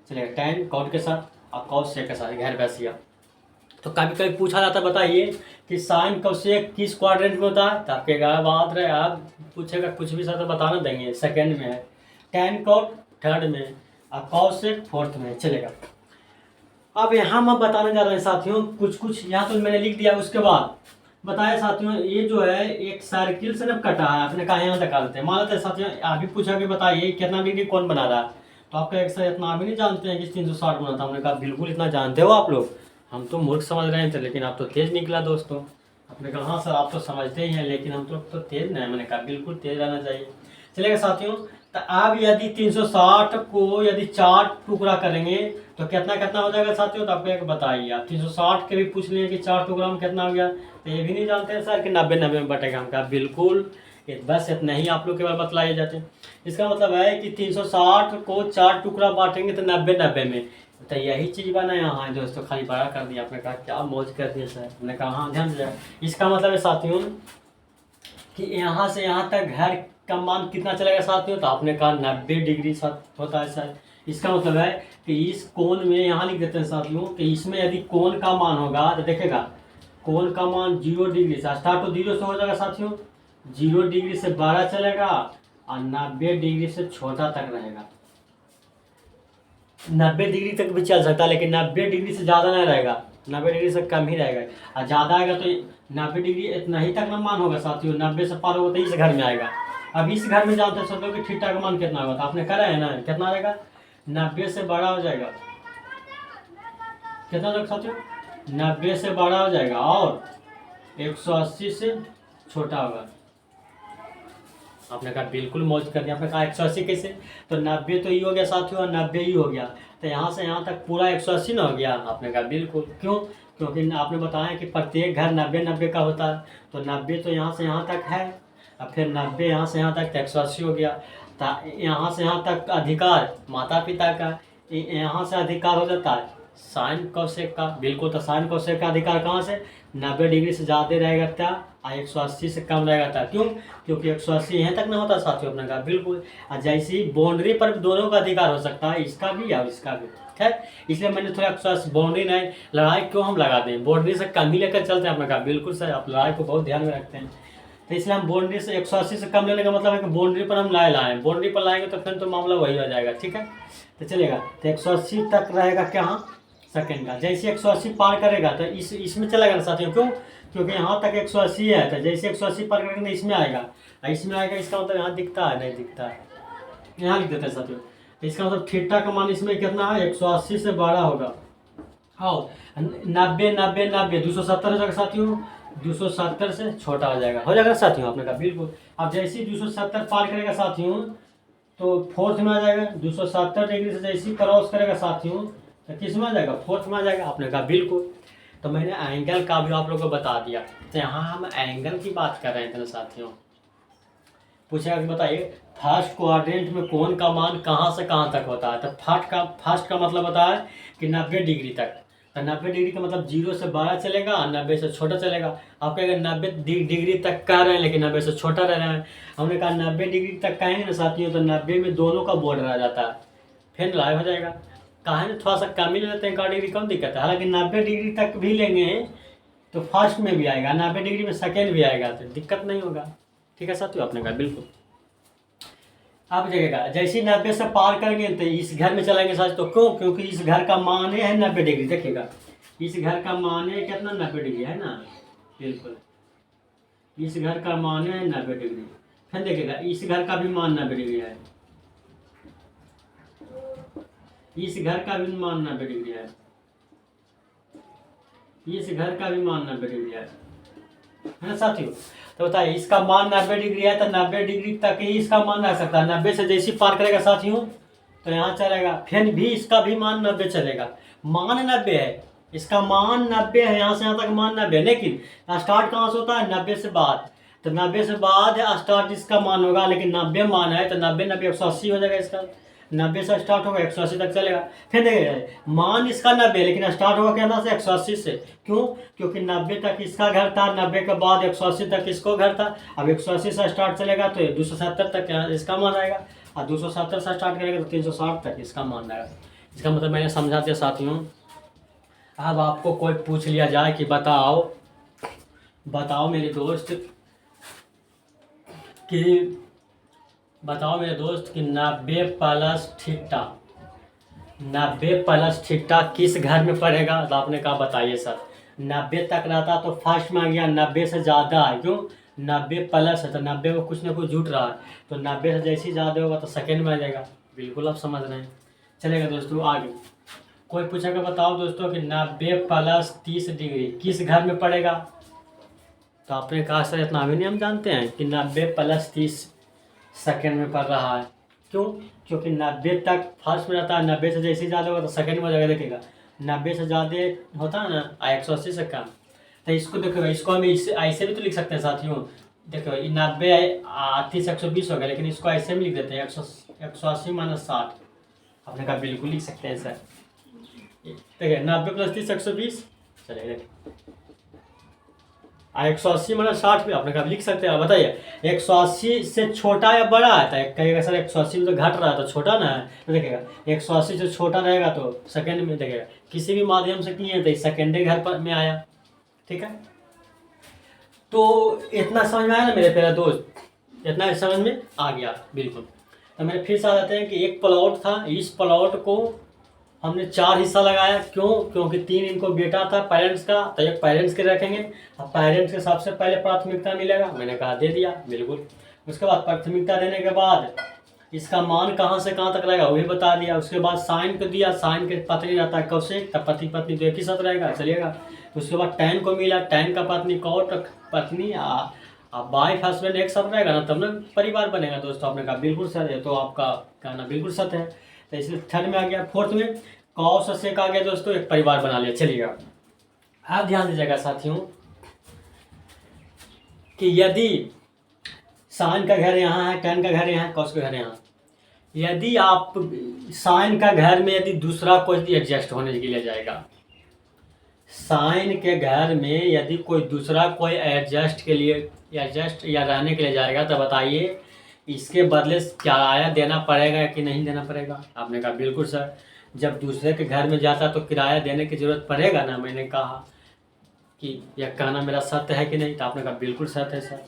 Speaker 1: चलेगा, टैन कौन के साथ और कौशेक के साथ घर बसिया। तो कभी कभी पूछा जाता है, बताइए कि साइन कौशेक किस क्वाड्रेंट में होता है, तो आपके बात रहे, आप पूछेगा कुछ भी सर तो बताना देंगे, सेकेंड में है। टैन कौन थर्ड में और कौशेक फोर्थ में, चलेगा। अब यहाँ मैं बताने जा रहे हैं साथियों, कुछ यहाँ तो मैंने लिख दिया। उसके बाद बताया साथियों, ये जो है एक सर्किल से जब कटा है, आपने कहा यहाँ दिखा देते हैं। मान लेते हैं साथियों, अभी पूछा कि बताइए कितना डिग्री कौन बना रहा है, तो आपका एक सर इतना भी नहीं जानते हैं कि 360 बना था। हमने कहा बिल्कुल इतना जानते हो आप लोग, हम तो मूर्ख समझ रहे थे, लेकिन आप तो तेज निकला दोस्तों। आपने कहा हाँ सर आप तो समझते ही हैं, लेकिन हम तो तेज नहीं। मैंने कहा बिल्कुल तेज रहना चाहिए, चलेगा साथियों। तो अब यदि 360 को यदि 4 टुकड़ा करेंगे तो कितना कितना हो जाएगा साथियों, तो आपको एक बताइए। आप 360 के भी पूछ लिए कि 4 टुकड़ा में कितना हो गया, तो ये भी नहीं जानते हैं सर कि 90 में बटेगा। हम कहा बिल्कुल, बस इतना ही आप लोग केवल बतलाए जाते हैं। इसका मतलब है कि 360 को 4 टुकड़ा बांटेंगे तो 90 में, तो यही चीज़ बना यहाँ है दोस्तों, खाली बड़ा कर दिया। आपने कहा क्या मौज कर दिया सर, हमने कहा हाँ ध्यान दिया। इसका मतलब है साथियों कि यहाँ से यहाँ तक घर का मान कितना चलेगा साथियों, तो आपने कहा 90 डिग्री होता है सर। इसका मतलब है कि इस कोण में, यहाँ लिख देते हैं साथियों, कि इसमें यदि कोण का मान होगा तो देखेगा कोण का मान 0 डिग्री से स्टार्ट, तो 0 से हो जाएगा साथियों, 0 डिग्री से 12 चलेगा और 90 डिग्री से छोटा तक रहेगा। 90 डिग्री तक भी चल सकता है, लेकिन 90 डिग्री से ज़्यादा नहीं रहेगा, 90 डिग्री से कम ही रहेगा। और ज़्यादा आएगा तो 90 डिग्री इतना ही तक ना मान होगा साथियों, 90 से पार होगा तो इस घर में आएगा। अब इस घर में जानते हैं सोचो कि थीटा का मान कितना होगा, तो आपने करा है ना, कितना रहेगा, 90 से बड़ा हो जाएगा, कितना होगा साथियों, 90 से बड़ा हो जाएगा और 180 से छोटा होगा। आपने कहा बिल्कुल मौज कर दिया। आपने कहा 180 कैसे, तो 90 तो ये हो गया साथियों और 90 ही हो गया, तो यहाँ से यहाँ तक पूरा 180 ना हो गया। आपने कहा बिल्कुल, क्यों, क्योंकि आपने बताया कि प्रत्येक घर 90-90 का होता है, तो 90 तो यहाँ से यहाँ तक है, और फिर 90 यहाँ से यहाँ तक 180 हो गया। यहाँ से यहाँ तक अधिकार माता पिता का, यहाँ से अधिकार हो जाता है साइन कौशेक का, बिल्कुल। तो साइन कौशेक का अधिकार कहाँ से, 90 डिग्री से ज़्यादा रहेगा था और 180 से कम रहेगा था, क्यों, क्योंकि 180 यहाँ तक ना होता साथियों। अपने कहा बिल्कुल। और जैसे ही बाउंड्री पर दोनों का अधिकार हो सकता है, इसका भी और इसका भी, ठीक। इसलिए मैंने थोड़ा 180 बाउंड्री नहीं, लड़ाई क्यों हम लगा दें, बाउंड्री से कम ही लेकर चलते हैं। अपने कहा बिल्कुल सर, आप लड़ाई को बहुत ध्यान में रखते हैं, तो इसलिए हम बाउंड्री से 180 से कम लेने का मतलब है कि बाउंड्री पर हम लाएँ, बाउंड्री पर लाएंगे तो फिर तो मामला वही हो जाएगा, ठीक है। तो चलेगा, तो 180 तक रहेगा क्या, सेकेंड का। जैसे 180 पार करेगा तो इसमें चलेगा ना साथियों, क्यों, क्योंकि यहाँ तक 180 है, तो जैसे 180 पार करेंगे तो इसमें आएगा, इसमें आएगा। इसका मतलब यहाँ दिखता है, नहीं दिखता है, यहाँ लिख देते हैं साथियों। तो इसका मतलब थीटा का मान इसमें कितना है, 180 से 12 होगा। हाँ, 90 270 हो जाएगा साथियों, 270 से छोटा हो जाएगा साथियों। आपने कहा बिल्कुल। अब जैसे ही 270 पार करेगा साथियों तो फोर्थ में आ जाएगा, 270 डिग्री से जैसे ही क्रॉस करेगा साथियों तो किस में आ जाएगा, फोर्थ में आ जाएगा। आपने कहा बिल्कुल। तो मैंने एंगल का भी आप लोगों को बता दिया। तो यहाँ हम एंगल की बात कर रहे थे ना साथियों, पूछेगा कि बताइए फर्स्ट क्वाड्रेंट में कोण का मान कहाँ से कहाँ तक होता है। तो फर्स्ट का मतलब होता है कि 90 डिग्री तक। तो 90 डिग्री का मतलब 0 से बड़ा चलेगा और 90 से छोटा चलेगा। आप कहेंगे 90 डिग्री तक कह रहे हैं लेकिन 90 से छोटा रह रहा है। हमने कहा 90 डिग्री तक कहेंगे ना साथियों तो 90 में दोनों का बॉर्डर आ जाता है, फिर लाइव हो जाएगा। कहा ना थोड़ा सा कम ही ले लेते हैं, 1 डिग्री कम दिक्कत है। हालांकि 90 डिग्री तक भी लेंगे तो फर्स्ट में भी आएगा, 90 डिग्री में सेकेंड भी आएगा, तो दिक्कत नहीं होगा। ठीक है साथियों, आपने कहा बिल्कुल। आप जगह जैसे 90 से पार करेंगे तो इस घर में चलेंगे साथ, तो क्यों? क्योंकि इस घर का मान है 90 डिग्री। देखिएगा इस घर का मान है कितना, 90 डिग्री है ना, बिल्कुल। इस घर का मान है 90 डिग्री। फिर देखिएगा इस घर का भी मान 90 डिग्री है, इस घर का भी मान 90 डिग्री है, इस घर का भी मान 90 डिग्री है ना साथियों। तो बताइए इसका मान 90 डिग्री है तो 90 डिग्री तक ही इसका मान रह सकता है। 90 से जैसे पार करेगा साथियों तो यहाँ चलेगा, फिर भी इसका भी मान 90 चलेगा। मान 90 है, इसका मान 90 है, यहाँ से यहाँ तक मान 90 है, लेकिन स्टार्ट कहाँ से होता है, 90 से बाद। तो 90 से बाद स्टार्ट इसका मान होगा, लेकिन 90 मान है तो 90 180 हो जाएगा इसका। 90 से स्टार्ट होगा 180 तक चलेगा। फिर देखिए मान इसका 90 लेकिन स्टार्ट होगा क्या से 180 से। क्यों? क्योंकि 90 तक इसका घर था, 90 के बाद 180 तक इसको घर था। अब 180 से स्टार्ट चलेगा तो 270 तक इसका मान आएगा, और 270 से स्टार्ट करेगा तो 360 तक इसका मान आएगा। इसका मतलब मैंने समझा दिया साथियों। अब आपको कोई पूछ लिया जाए कि बताओ मेरे दोस्त कि 90 प्लस थीटा, 90 प्लस थीटा किस घर में पड़ेगा। तो आपने कहा बताइए सर, 90 तक रहता तो फर्स्ट में आ गया, 90 से ज़्यादा है, क्यों? 90 प्लस है तो 90 में कुछ ना कुछ जुट रहा है, तो 90 से जैसे ही ज़्यादा होगा तो सेकेंड में आ जाएगा। बिल्कुल आप समझ रहे हैं। चलेगा दोस्तों आगे। कोई पूछेगा बताओ दोस्तों कि 90 प्लस 30 डिग्री किस घर में पड़ेगा। तो आपने कहा सर इतना भी नहीं हम जानते हैं कि 90 प्लस 30 सेकेंड में पड़ रहा है। क्यों? क्योंकि 90 तक फर्स्ट में रहता है, 90 से जैसे ज़्यादा होगा तो सेकेंड में हो जाएगा। देखिएगा 90 से ज़्यादा होता है ना, 180 से कम। तो इसको देखो, इसको हम ऐसे भी तो लिख सकते हैं साथियों। देखो 90 30 120 हो गया, लेकिन इसको ऐसे में लिख देते हैं 180 माइनस 60। आपने कहा बिल्कुल लिख सकते हैं सर। देखिए 90 प्लस 30 120 चलेगा, 180 माइनस 60 भी आपने कहा लिख सकते हैं। बताइए 180 से छोटा या बड़ा है, तो कहेगा सर 180 में तो घट रहा है तो छोटा ना है। तो देखिएगा 180 से छोटा रहेगा तो सेकेंड में, देखिएगा किसी भी माध्यम से किए तो सेकेंडरी घर पर में आया। ठीक है, तो इतना समझ में आया ना मेरे प्यारे दोस्त, इतना समझ में आ गया बिल्कुल। तो मेरे फिर से आ जाते हैं कि एक प्लॉट था, इस प्लॉट को हमने 4 हिस्सा लगाया। क्यों? क्योंकि 3 इनको बेटा था पेरेंट्स का, तो एक पेरेंट्स के रखेंगे। अब पेरेंट्स के सबसे पहले प्राथमिकता मिलेगा, मैंने कहा दे दिया बिल्कुल। उसके बाद प्राथमिकता देने के बाद इसका मान कहाँ से कहाँ तक रहेगा वो भी बता दिया। उसके बाद साइन को दिया, साइन के पत्नी रहता है कौशिक, तब पति पत्नी तो एक ही साथ रहेगा, चलिएगा। उसके बाद टैन को मिला, टैन का पत्नी कौट पत्नी वाइफ हस्बैंड एक साथ रहेगा ना, तब ना परिवार बनेगा दोस्तों। आपने कहा बिल्कुल सर, है तो आपका कहना बिल्कुल सत्य है। तो इसलिए थर्ड में आ गया। फोर्थ में कॉस से आ गया दोस्तों, एक परिवार बना लिया। चलिएगा आप ध्यान दीजिएगा साथियों कि यदि साइन का घर यहाँ है, टैन का घर यहाँ है, कॉस का घर यहाँ, यदि आप साइन का घर में यदि दूसरा कोई एडजस्ट होने के लिए जाएगा, साइन के घर में यदि कोई दूसरा कोई एडजस्ट या रहने के लिए जाएगा, तो बताइए इसके बदले किराया देना पड़ेगा कि नहीं देना पड़ेगा। आपने कहा बिल्कुल सर, जब दूसरे के घर में जाता तो किराया देने की ज़रूरत पड़ेगा ना। मैंने कहा कि यह कहना मेरा सत्य है कि नहीं, तो आपने कहा बिल्कुल सत्य है सर।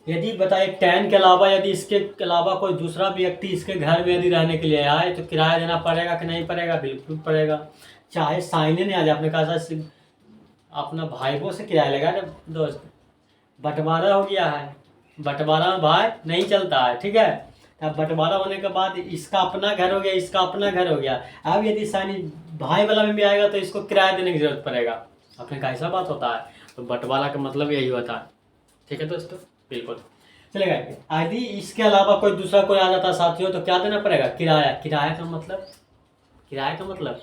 Speaker 1: यदि बताइए टैन के अलावा यदि इसके अलावा कोई दूसरा व्यक्ति इसके घर में यदि रहने के लिए आए तो किराया देना पड़ेगा कि नहीं पड़ेगा। बिल्कुल पड़ेगा, चाहे साइने नहीं आ जाए। आपने कहा सर अपना भाइयों से किराया लगा ना दोस्त, बंटवारा हो गया है, बंटवारा में भाई नहीं चलता है। ठीक है, अब बंटवारा होने के बाद इसका अपना घर हो गया, इसका अपना घर हो गया। अब यदि सानी भाई वाला में भी आएगा तो इसको किराया देने की जरूरत पड़ेगा। आपने कहा ऐसा बात होता है, तो बंटवारा का मतलब यही होता है। ठीक है दोस्तों, बिल्कुल चलेगा। यदि इसके अलावा कोई दूसरा कोई आ जाता साथियों तो क्या देना पड़ेगा, किराया। किराया का मतलब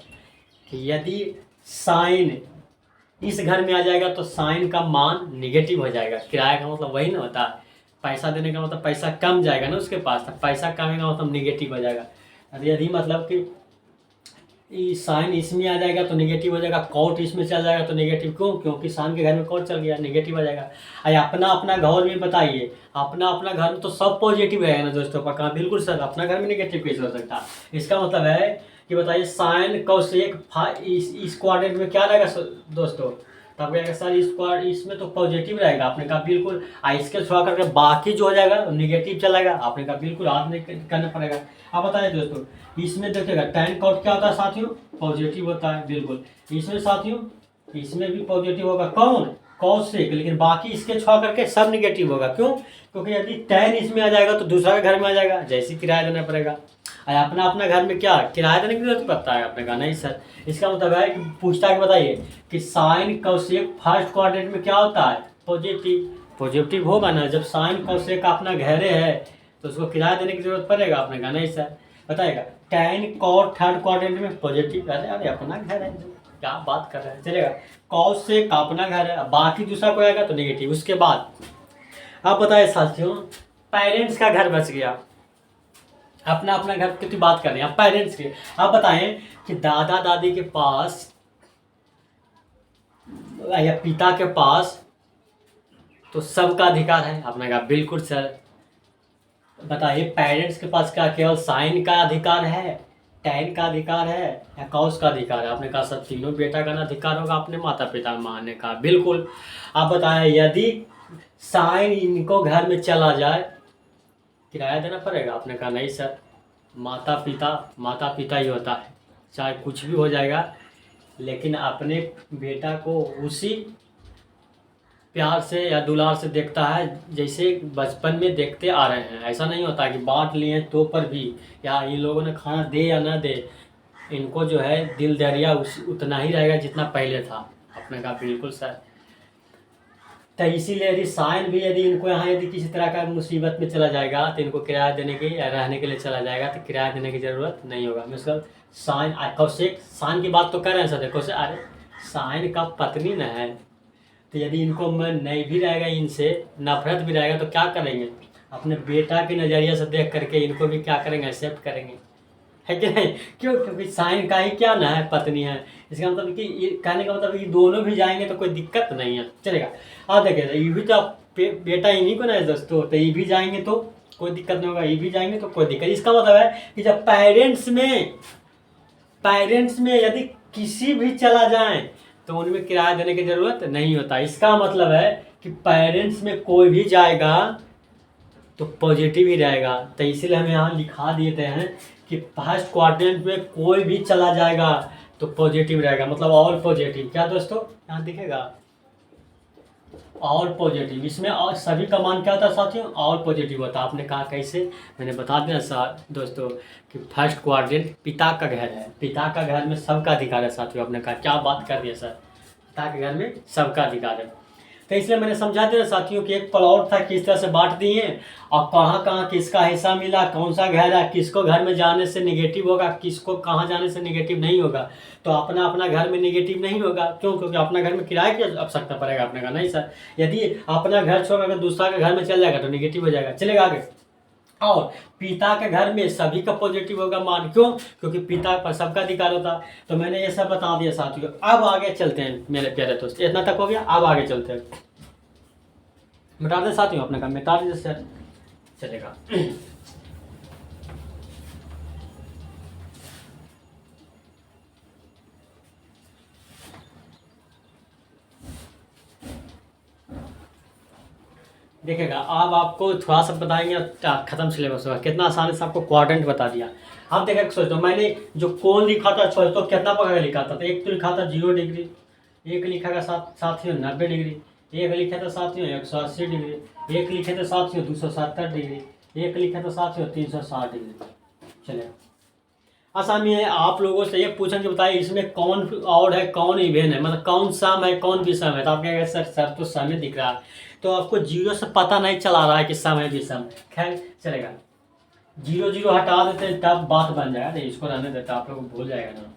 Speaker 1: कि यदि साइन इस घर में आ जाएगा तो साइन का मान निगेटिव हो जाएगा। किराया का मतलब वही ना होता है, पैसा देने का मतलब पैसा कम जाएगा ना उसके पास, तो पैसा कम का मतलब निगेटिव हो जाएगा। यदि मतलब कि साइन इसमें आ जाएगा तो निगेटिव हो जाएगा, कॉट इसमें चल जाएगा तो निगेटिव। क्यों? क्योंकि साइन के घर में कॉट चल गया, निगेटिव हो जाएगा। अरे अपना अपना घर में बताइए, अपना अपना घर में तो सब पॉजिटिव रहेगा ना दोस्तों। पक्का? बिल्कुल सर, अपना घर में निगेटिव कैसे हो सकता है? इसका मतलब है कि बताइए साइन कोसेक इस क्वाड्रेंट में क्या रहेगा दोस्तों? तब कहेगा सर इसमें तो पॉजिटिव रहेगा। आपने कहा बिल्कुल। इसके छुआ करके बाकी जो हो जाएगा निगेटिव चलेगा। आपने कहा बिल्कुल, हाथ नहीं करना पड़ेगा। अब बताइए दोस्तों, इसमें देखिएगा tan कॉट क्या होता है साथियों? पॉजिटिव होता है। बिल्कुल। इसमें साथियों, इसमें भी पॉजिटिव होगा। कौन? कॉसेक। लेकिन बाकी इसके छुआ करके सब निगेटिव होगा। क्यों? क्योंकि यदि tan इसमें आ जाएगा तो दूसरा के घर में आ जाएगा, जैसे किराया देना पड़ेगा। अपना अपना घर में क्या किराया देने की जरूरत पड़ता है? आपने कहा नहीं सर। इसका मतलब है कि पूछता है कि बताइए कि साइन कोसेक फर्स्ट क्वाड्रेंट में क्या होता है? पॉजिटिव। पॉजिटिव होगा ना, जब साइन कोसेक अपना घर है तो उसको किराया देने की जरूरत पड़ेगा? आपने कहा नहीं सर। बताएगा tan कॉट थर्ड क्वाड्रेंट में पॉजिटिव। अरे अपना घर है, क्या बात कर रहे हैं? चलेगा। कोसेक अपना घर है, बाकी दूसरा कोई आएगा तो निगेटिव। उसके बाद आप बताए साथियों, पेरेंट्स का घर बच गया। अपना अपना घर की बात कर रहे हैं, पेरेंट्स के। आप बताएं कि दादा दादी के पास या पिता के पास तो सबका अधिकार है। आपने कहा बिल्कुल सर। बताइए पेरेंट्स के पास क्या केवल साइन का अधिकार है, tan का अधिकार है या कॉस का अधिकार है? आपने कहा सर तीनों बेटा का ना अधिकार होगा अपने माता पिता में। ने कहा बिल्कुल। आप बताएं यदि साइन इनको घर में चला जाए किराया देना पड़ेगा? आपने कहा नहीं सर, माता पिता ही होता है, चाहे कुछ भी हो जाएगा, लेकिन अपने बेटा को उसी प्यार से या दुलार से देखता है जैसे बचपन में देखते आ रहे हैं। ऐसा नहीं होता कि बांट लिए तो पर भी, या इन लोगों ने खाना दे या ना दे, इनको जो है दिल दरिया उतना ही रहेगा जितना पहले था। आपने कहा बिल्कुल सर। तो इसीलिए यदि साइन भी यदि इनको यहाँ यदि किसी तरह का मुसीबत में चला जाएगा तो इनको किराया देने के या रहने के लिए चला जाएगा तो किराया देने की ज़रूरत नहीं होगा। मतलब साइन कौशिक साइन की बात तो कर रहे हैं सर। देखो सर, अरे साइन का पत्नी न है, तो यदि इनको मैं नहीं भी रहेगा, इनसे नफरत भी रहेगा, तो क्या करेंगे? अपने बेटा के नज़रिए से देख करके इनको भी क्या करेंगे? एक्सेप्ट करेंगे, है कि नहीं? क्यों? क्योंकि साइन का ही क्या ना है, पत्नी है। इसका मतलब कि ये कहने का मतलब कि दोनों भी जाएंगे तो कोई दिक्कत नहीं है, चलेगा। आप देखिए ये भी तो बेटा इन्हीं को ना है दोस्तों, तो ये भी जाएंगे तो कोई दिक्कत नहीं होगा, ये भी जाएंगे तो कोई दिक्कत। इसका मतलब है कि जब पेरेंट्स में यदि किसी भी चला जाए तो उनमें किराया देने की जरूरत नहीं होता। इसका मतलब है कि पेरेंट्स में कोई भी जाएगा तो पॉजिटिव ही रहेगा। तो इसीलिए हम यहाँ लिखा देते हैं कि फर्स्ट क्वाड्रेंट में कोई भी चला जाएगा तो पॉजिटिव रहेगा, मतलब ऑल पॉजिटिव। क्या दोस्तों यहाँ दिखेगा? All positive. इसमें और सभी का मान क्या होता है साथियों? ऑल पॉजिटिव होता है। आपने कहा कैसे? मैंने बता दिया सर दोस्तों कि फर्स्ट क्वाड्रेंट पिता का घर है, पिता का घर में सबका अधिकार है साथियों। आपने कहा क्या बात कर दिया सर, पिता के घर में सबका अधिकार है। तो इसलिए मैंने समझा दिया साथियों कि एक प्लॉट था, किस तरह से बांट दिए और कहाँ कहाँ किसका हिस्सा मिला, कौन सा घर है, किसको घर में जाने से निगेटिव होगा, किसको कहाँ जाने से निगेटिव नहीं होगा। तो अपना अपना घर में निगेटिव नहीं होगा। क्यों? क्योंकि अपना घर में किराए की आवश्यकता पड़ेगा। आपने कहा नहीं सर, यदि अपना घर छोड़ अगर दूसरा के घर में चल जाएगा तो निगेटिव हो जाएगा। चलेगा आगे। और पिता के घर में सभी का पॉजिटिव होगा मान। क्यों? क्योंकि पिता पर सबका अधिकार होता। तो मैंने ये सब बता दिया साथियों। अब आगे चलते हैं मेरे प्यारे दोस्त, इतना तक हो गया। अब आगे चलते हैं, मिटा दें साथियों, अपने काम मिटा दीजिए सर, चलेगा। देखिएगा अब आपको थोड़ा सा बताएंगे, खत्म सिलेबस होगा। कितना आसानी से आपको क्वाड्रेंट बता दिया। अब देखिए सोचो, मैंने जो कोण लिखा था तो कितना पकड़ लिखा था? तो एक तो लिखा था 0 डिग्री, एक लिखा था साथियों 90 डिग्री, एक लिखा था साथियों 180 डिग्री, एक लिखे थे साथियों 270 डिग्री, एक लिखा था साथियों 360 डिग्री। चलिए आसानी है। आप लोगों से ये पूछेंगे बताइए इसमें कौन और है, कौन इवेन है, मतलब कौन सम है, कौन विषम है। तो आप कहेंगे सर तो समय दिख रहा है, तो आपको 0 से पता नहीं चला रहा है कि सम है विषम। खैर चलेगा, 0 हटा देते हैं तब बात बन जाएगा। नहीं इसको रहने देते, आप लोग भूल जाएगा ना।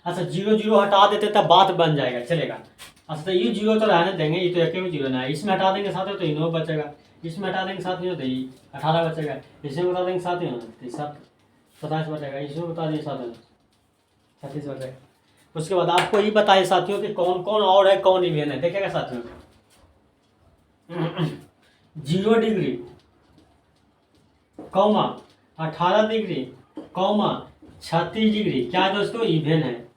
Speaker 1: अच्छा 0 हटा देते तब बात बन जाएगा। चलेगा अच्छा तो ये जीरो तो रहने देंगे, ये तो एक भी जीरो ना है, इसमें हटा देंगे साथ तो ये 9 बचेगा, इसमें हटा देंगे साथ तो ये 18 बचेगा, इसमें बता देंगे साथ तो 27 बचेगा, इसमें बता देंगे साथ 36 बचेगा। उसके बाद आपको ये बताइए साथियों कि कौन कौन और है कौन इवेन है, देखिएगा साथियों। 0 degree comma 18 degree comma 36 degree क्या है दोस्तों, इवेन है।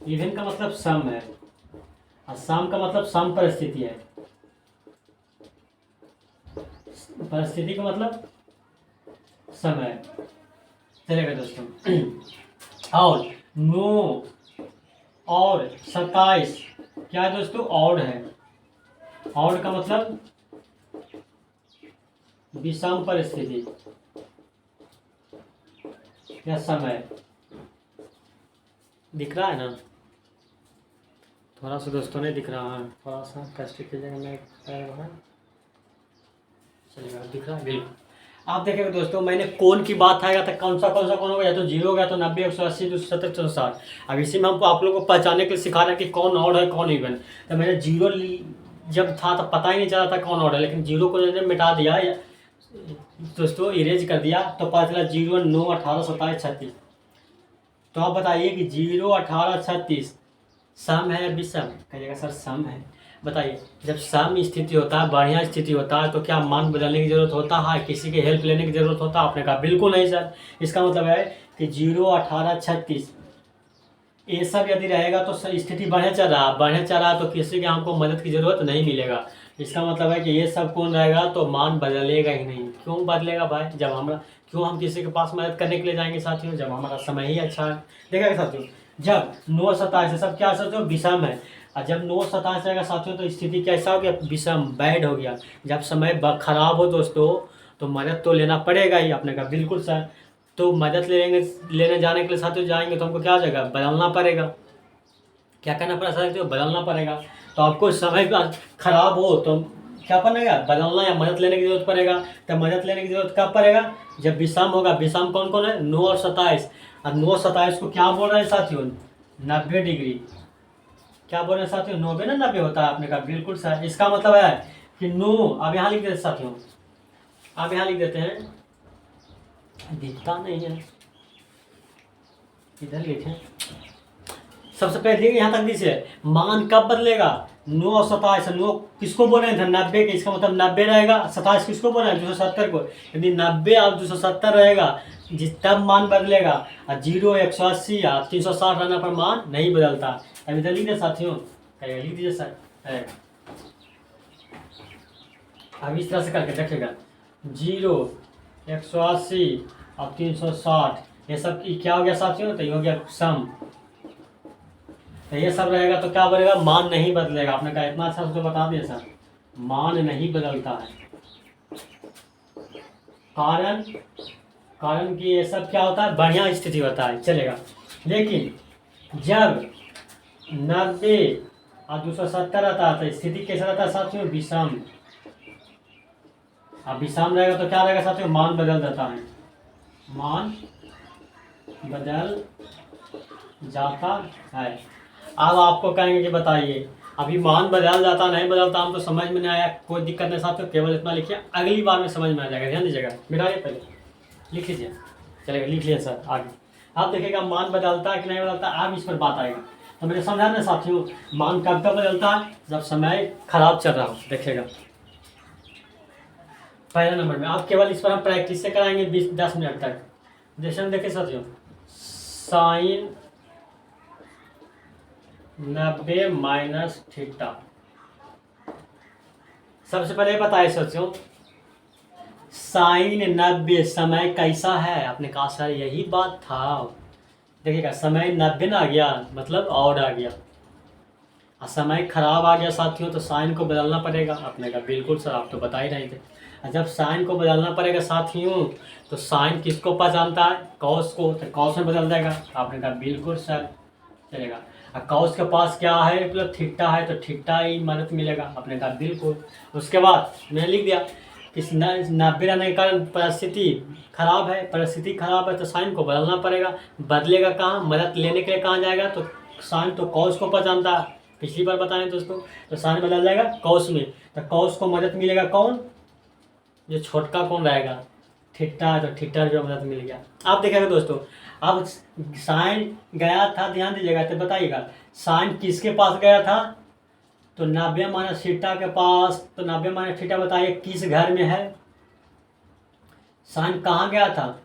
Speaker 1: इवेन का मतलब सम है, और सम का मतलब सम परिस्थिति है। परिस्थिति का मतलब समय, चलेगा दोस्तों। और 9 और 27 क्या है दोस्तों, ऑड है। ऑड का मतलब विषम परिस्थिति या समय, दिख रहा है ना, थोड़ा सा दोस्तों नहीं दिख रहा है, थोड़ा सा कष्ट कीजिएगा, मैं चलेगा, दिख रहा है बिल्कुल। आप देखेंगे दोस्तों, मैंने कोण की बात आएगा तो कौन सा कोण होगा, या तो 0 होगा तो 90, 180, 270, 260। अब इसी में हमको आप लोगों को पहचानने के लिए सिखा रहा है कि कौन ऑड है कौन इवन। तो मैंने 0 जब था तो पता ही नहीं चला था कौन ऑड है, लेकिन 0 को मैंने मिटा दिया दोस्तों, इरेज कर दिया, तो पता चला 0, 9, 18, 27, 36। तो आप बताइए कि 0, 18, 36 सम है या विषम, कहिएगा सर सम है। बताइए जब सम स्थिति होता है, बढ़िया स्थिति होता है, तो क्या मान बदलने की जरूरत होता है, किसी की हेल्प लेने की जरूरत होता है? आपने कहा बिल्कुल नहीं सर। इसका मतलब है कि 0, 18, 36 ये सब यदि रहेगा तो स्थिति बढ़िया चल रहा है तो किसी के हमको मदद की जरूरत नहीं मिलेगा। इसका मतलब है कि ये सब कौन रहेगा तो मान बदलेगा ही नहीं। क्यों बदलेगा भाई, जब हम किसी के पास मदद करने के लिए जाएंगे साथियों, जब हमारा समय ही अच्छा है। देखा साथियों, जब 9, 27 सब क्या साथियों, विषम है, और जब 9, 27 रहेगा साथियों तो स्थिति कैसा हो गया, विषम, बैड हो गया। जब समय खराब हो दोस्तों तो मदद तो लेना पड़ेगा ही। आपने कहा बिल्कुल सर। तो मदद लेने जाने के लिए साथियों जाएंगे तो हमको क्या हो जाएगा, बदलना पड़ेगा। क्या करना पड़ेगा साथियों, बदलना पड़ेगा। तो आपको समय खराब हो तो क्या पड़ेगा, बदलना या मदद लेने की जरूरत पड़ेगा। तो मदद लेने की जरूरत कब पड़ेगा, जब विषम होगा। विषम कौन कौन है, 9 और 27। और 9, 27 को क्या बोल रहे हैं साथियों, 90 डिग्री। क्या बोल रहे हैं साथियों, 90 ना 90 होता है। आपने कहा बिल्कुल सर। इसका मतलब है कि 9, अब यहाँ लिख देते साथियों, अब यहाँ लिख देते हैं, दिखता नहीं है, इधर लिखें। सबसे पहले देखिए यहाँ तक दीजिए, मान कब बदलेगा, 9 और 27। 9 किसको बोल रहे थे, 90 के, इसका मतलब 90 रहेगा। 27 किसको बोल रहे हैं, 270 को। यदि 90 और 270 रहेगा तब मान बदलेगा। और 0, 180 या 360 रहने पर मान नहीं बदलता। अब इधर लिख दे साथियों, लिख दीजिए सर। अब इस तरह से करके देखिएगा, 0, 180 और 360 ये सब क्या हो गया साथियों, तो ये हो गया सम। तो ये सब रहेगा तो क्या बनेगा, मान नहीं बदलेगा। आपने कहा इतना अच्छा तो बता दिया सर, मान नहीं बदलता है। कारण कि ये सब क्या होता है, बढ़िया स्थिति होता है, चलेगा। लेकिन जब 90 और 270 रहता है तो स्थिति कैसा रहता है साथियों, विषम। अब विषम रहेगा तो क्या रहेगा साथियों, मान बदल जाता है, मान बदल जाता है। अब आपको कहेंगे कि बताइए अभी मान बदल जाता नहीं बदलता, हम तो समझ में नहीं आया, कोई दिक्कत नहीं साथियों, केवल इतना लिखिए, अगली बार में समझ में आ जाएगा। ध्यान दीजिएगा, मिटाइए पहले, लिख लीजिए, चलेगा, लिख लिया सर। आगे आप देखिएगा मान बदलता है कि नहीं बदलता, अब इस पर बात आएगा। तो मैंने समझा ना साथियों, मान कब कब बदलता है, जब समय खराब चल रहा हो। देखिएगा पहले नंबर में आप केवल इस पर हम प्रैक्टिस से कराएंगे 10 मिनट तक। जैसे हम देखें साथियों, साइन 90 माइनस थीटा। सबसे पहले बताए साथियों, साइन 90 समय कैसा है। आपने कहा सर यही बात था। देखिएगा समय 90 ना आ गया, मतलब ऑड आ गया, और समय खराब आ गया साथियों, तो साइन को बदलना पड़ेगा। आपने कहा बिल्कुल सर, आप तो बता ही रहे थे। और जब साइन को बदलना पड़ेगा साथियों, तो साइन किसको पहचानता है, कॉस को, तो कॉस में बदल देगा। आपने कहा बिल्कुल सर, चलेगा। और कॉस के पास क्या है, मतलब थीटा है, तो थीटा ही मदद मिलेगा। आपने कहा बिल्कुल। उसके बाद मैंने लिख दिया कि 90 रहने के कारण परिस्थिति खराब है, तो साइन को बदलना पड़ेगा। बदलेगा कहाँ, मदद लेने के लिए कहाँ जाएगा, तो साइन तो कॉस को पहचानता है, पिछली बार बताएं दोस्तों। तो साइन बदल जाएगा कॉस में, तो कॉस को मदद मिलेगा कौन, जो छोटका कौन रहेगा, थीटा, तो थीटा जो मदद मिल गया। आप देखिएगा दोस्तों, अब साइन गया था, ध्यान दीजिएगा, तो बताइएगा साइन किसके पास गया था, तो 90 माइनस थीटा के पास। तो 90 माइनस थीटा बताइए किस घर में है, साइन कहाँ गया था,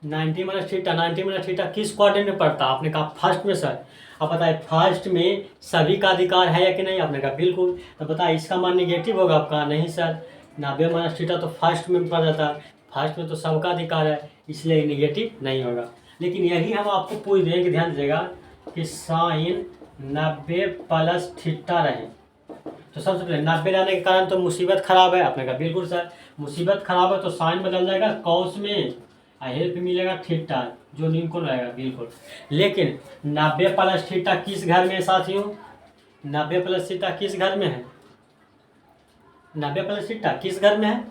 Speaker 1: 90 माइनस थीटा। 90 माइनस थीटा किस क्वाड्रेंट में पड़ता, आपने कहा फर्स्ट में सर। अब बताइए फर्स्ट में सभी का अधिकार है या कि नहीं, आपने कहा बिल्कुल। तो बताइए इसका मान नेगेटिव होगा, आपका नहीं सर, 90 माइनस थीटा तो फर्स्ट में पड़ जाता है, फर्स्ट में तो सबका अधिकार है, इसलिए नेगेटिव नहीं होगा। लेकिन यही हम आपको पूछ देंगे, ध्यान दीजिएगा कि साइन 90 प्लस थीटा रहे, तो सबसे पहले 90 लाने के कारण तो मुसीबत खराब है, आपने कहा बिल्कुल सर, मुसीबत खराब है तो साइन बदल जाएगा कॉस में, हेल्प मिलेगा थीटा, जो न्यूनकोण रहेगा बिल्कुल। लेकिन 90 प्लस थीटा किस घर में है साथियों, 90 प्लस थीटा किस घर में है, 90 प्लस थीटा किस घर में है,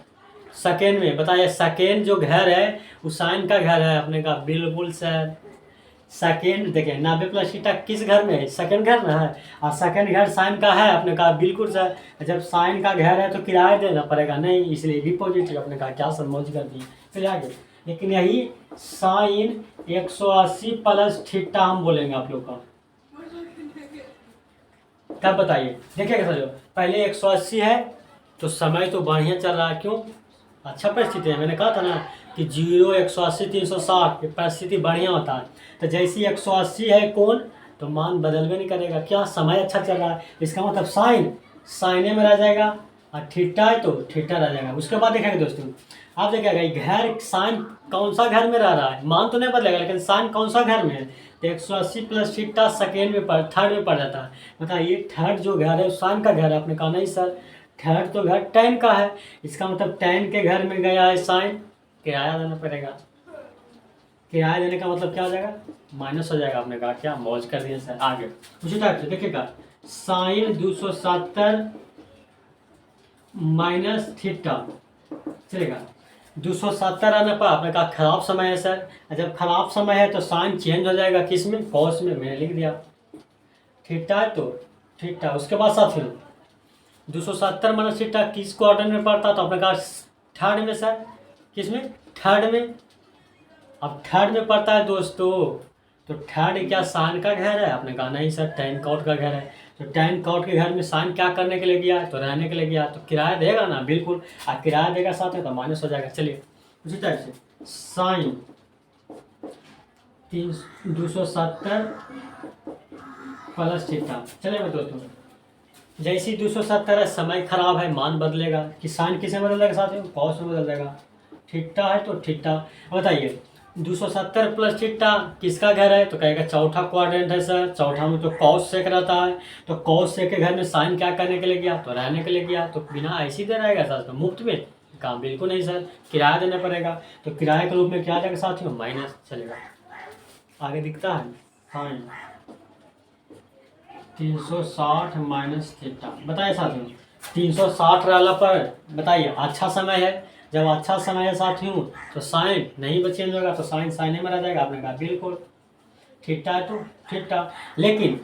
Speaker 1: सेकेंड में। बताइए सेकेंड जो घर है वो साइन का घर है, आपने कहा बिल्कुल सर। सेकेंड देखिए 90 प्लस थीटा किस घर में है, सेकेंड घर में है, और सेकेंड घर साइन का है, आपने कहा बिल्कुल सर। जब साइन का घर है तो किराया देना पड़ेगा नहीं, इसलिए भी पॉजिटिव, आपने कहा क्या समझ कर दी। चलिए आगे, लेकिन यही साइन 180 प्लस थीटा हम बोलेंगे आप लोग का, तब बताइए। देखिएगा सर, पहले 180 है तो समय तो बढ़िया चल रहा है, क्यों, अच्छा परिस्थिति है, मैंने कहा था ना कि 0, 180, 360 परिस्थिति बढ़िया होता है। तो जैसी 180 है कौन, तो मान बदलवे नहीं करेगा, क्या समय अच्छा चल रहा है, इसका मतलब साइन साइने में रह जाएगा, और थीटा है तो थीटा रह जाएगा। उसके बाद देखेंगे दोस्तों, आप देखिएगा घर साइन कौन सा घर में रह रहा है, मान तो नहीं बदलेगा लेकिन साइन कौन सा घर में है, तो 180 प्लस थीटा सेकेंड में थर्ड में पड़ जाता है। बताइए थर्ड जो घर है साइन का घर है, आपने कहा नहीं सर, थर्ड तो घर टेन का है, इसका मतलब टेन के घर में गया है साइन, किराया देना पड़ेगा, किराया देने का मतलब क्या हो जाएगा, माइनस हो जाएगा। आपने कहा क्या मौज कर दिया सर। आगे उसी टाइप से देखिएगा, साइन 270 माइनस थीटा चलेगा, 270 आने पर आपने कहा खराब समय है सर, जब खराब समय है तो साइन चेंज हो जाएगा किस में, कॉस में, मैंने लिख दिया, थीटा है तो थीटा। उसके बाद साथियों 270 माइनस थीटा किस क्वाड्रेंट में पड़ता, तो आपने कहा थर्ड में सर, किस में, थर्ड में। अब थर्ड में पड़ता है दोस्तों, तो थर्ड क्या साइन का घर है, आपने कहा नहीं सर टैन कॉट का घर है, तो टैन कॉट के घर में साइन क्या करने के लिए गया, तो रहने के लिए गया, तो किराया देगा ना बिल्कुल, और किराया देगा साथ में तो माइनस हो जाएगा। चलिए उसी टाइप से साइन 270 प्लस थीटा चलेगा दोस्तों, जैसे 270 है समय खराब है मान बदलेगा, कि साइन किसे बदल जाएगा साथियों, कॉस में बदल जाएगा, थीटा है तो थीटा। बताइए 270 प्लस थीटा किसका घर है, तो कहेगा चौथा क्वाड्रेंट है सर, चौथा में तो कॉस सेक रहता है, तो कॉस सेक के घर में साइन क्या करने के लिए गया, तो रहने के लिए गया, तो बिना ऐसे ही दे रहेगा सर, तो मुफ्त में काम बिल्कुल नहीं सर, किराया देना पड़ेगा, तो किराए के रूप में क्या आ जाएगा साथियों, माइनस चलेगा। आगे दिखता है साइन 360 माइनस थीटा। बताइए साथियों 360 रहला पर बताइए अच्छा समय है, जब अच्छा समय है साथियों तो साइन नहीं चेंज होगा, तो साइन साइने में रह जाएगा, आपने कहा बिल्कुल, थीटा है तो थीटा। लेकिन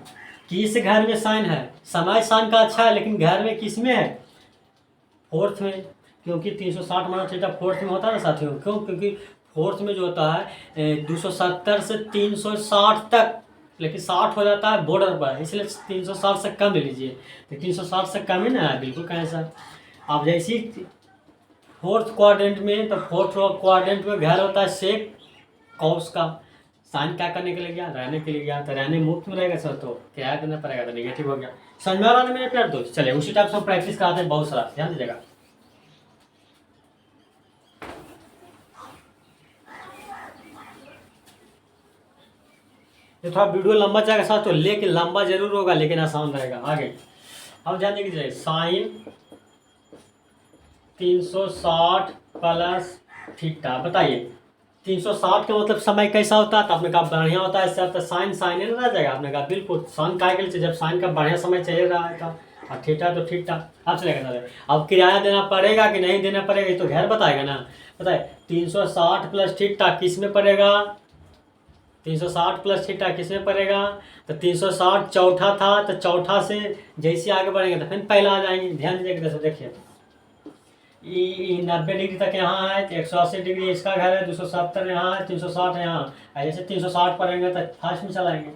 Speaker 1: किस घर में साइन है, समय साइन का अच्छा है लेकिन घर में किस में है, फोर्थ में, क्योंकि 360 माइनस थीटा फोर्थ में होता है ना साथियों, क्यों, क्योंकि फोर्थ में जो होता है 270 से 360 तक, लेकिन 60 हो जाता है बॉर्डर पर, इसलिए 360 से कम ले लीजिए, तो 360 से कम ही ना है, बिल्कुल कहें सर। आप जैसी फोर्थ क्वाड्रेंट में, तो फोर्थ क्वाड्रेंट में घर होता है सेक कॉस का, साइन क्या करने के लिए गया, रहने के लिए गया, तो रहने मुफ्त में रहेगा सर, तो किराया देना पड़ेगा, तो नेगेटिव हो गया। समझ में आ रहा है मेरे प्यार दोस्त। चलिए उसी टाइप से हम प्रैक्टिस कराते हैं बहुत सारा, ध्यान दीजिएगा। ये थोड़ा वीडियो लंबा जाएगा साथ, तो लेकिन लंबा जरूर होगा लेकिन आसान रहेगा। आगे अब ध्यान दीजिए, साइन 360 प्लस थीटा। बताइए 360 का मतलब समय कैसा होता है, तो आपने कहा बढ़िया होता है सर, तो साइन साइन रह जाएगा, आपने कहा बिल्कुल, साइन काय के लिए, जब साइन का बढ़िया समय चल रहा है था, और थीटा तो थीटा। अब चलेगा सर, अब किराया देना पड़ेगा कि नहीं देना पड़ेगा, ये तो घर बताएगा ना। बताए 360 प्लस थीटा किस में पड़ेगा, 360 प्लस थीटा किसमें पड़ेगा? तो 360 चौथा था, तो चौथा से जैसे आगे बढ़ेंगे तो फिर पहला आ जाएंगे। ध्यान दीजिए जैसे देखिए, 90 डिग्री तक यहाँ है तो 180 डिग्री इसका घर है, 270 यहाँ है, 360 यहाँ। ऐसे 360 पढ़ेंगे तो फर्स्ट में चलाएंगे।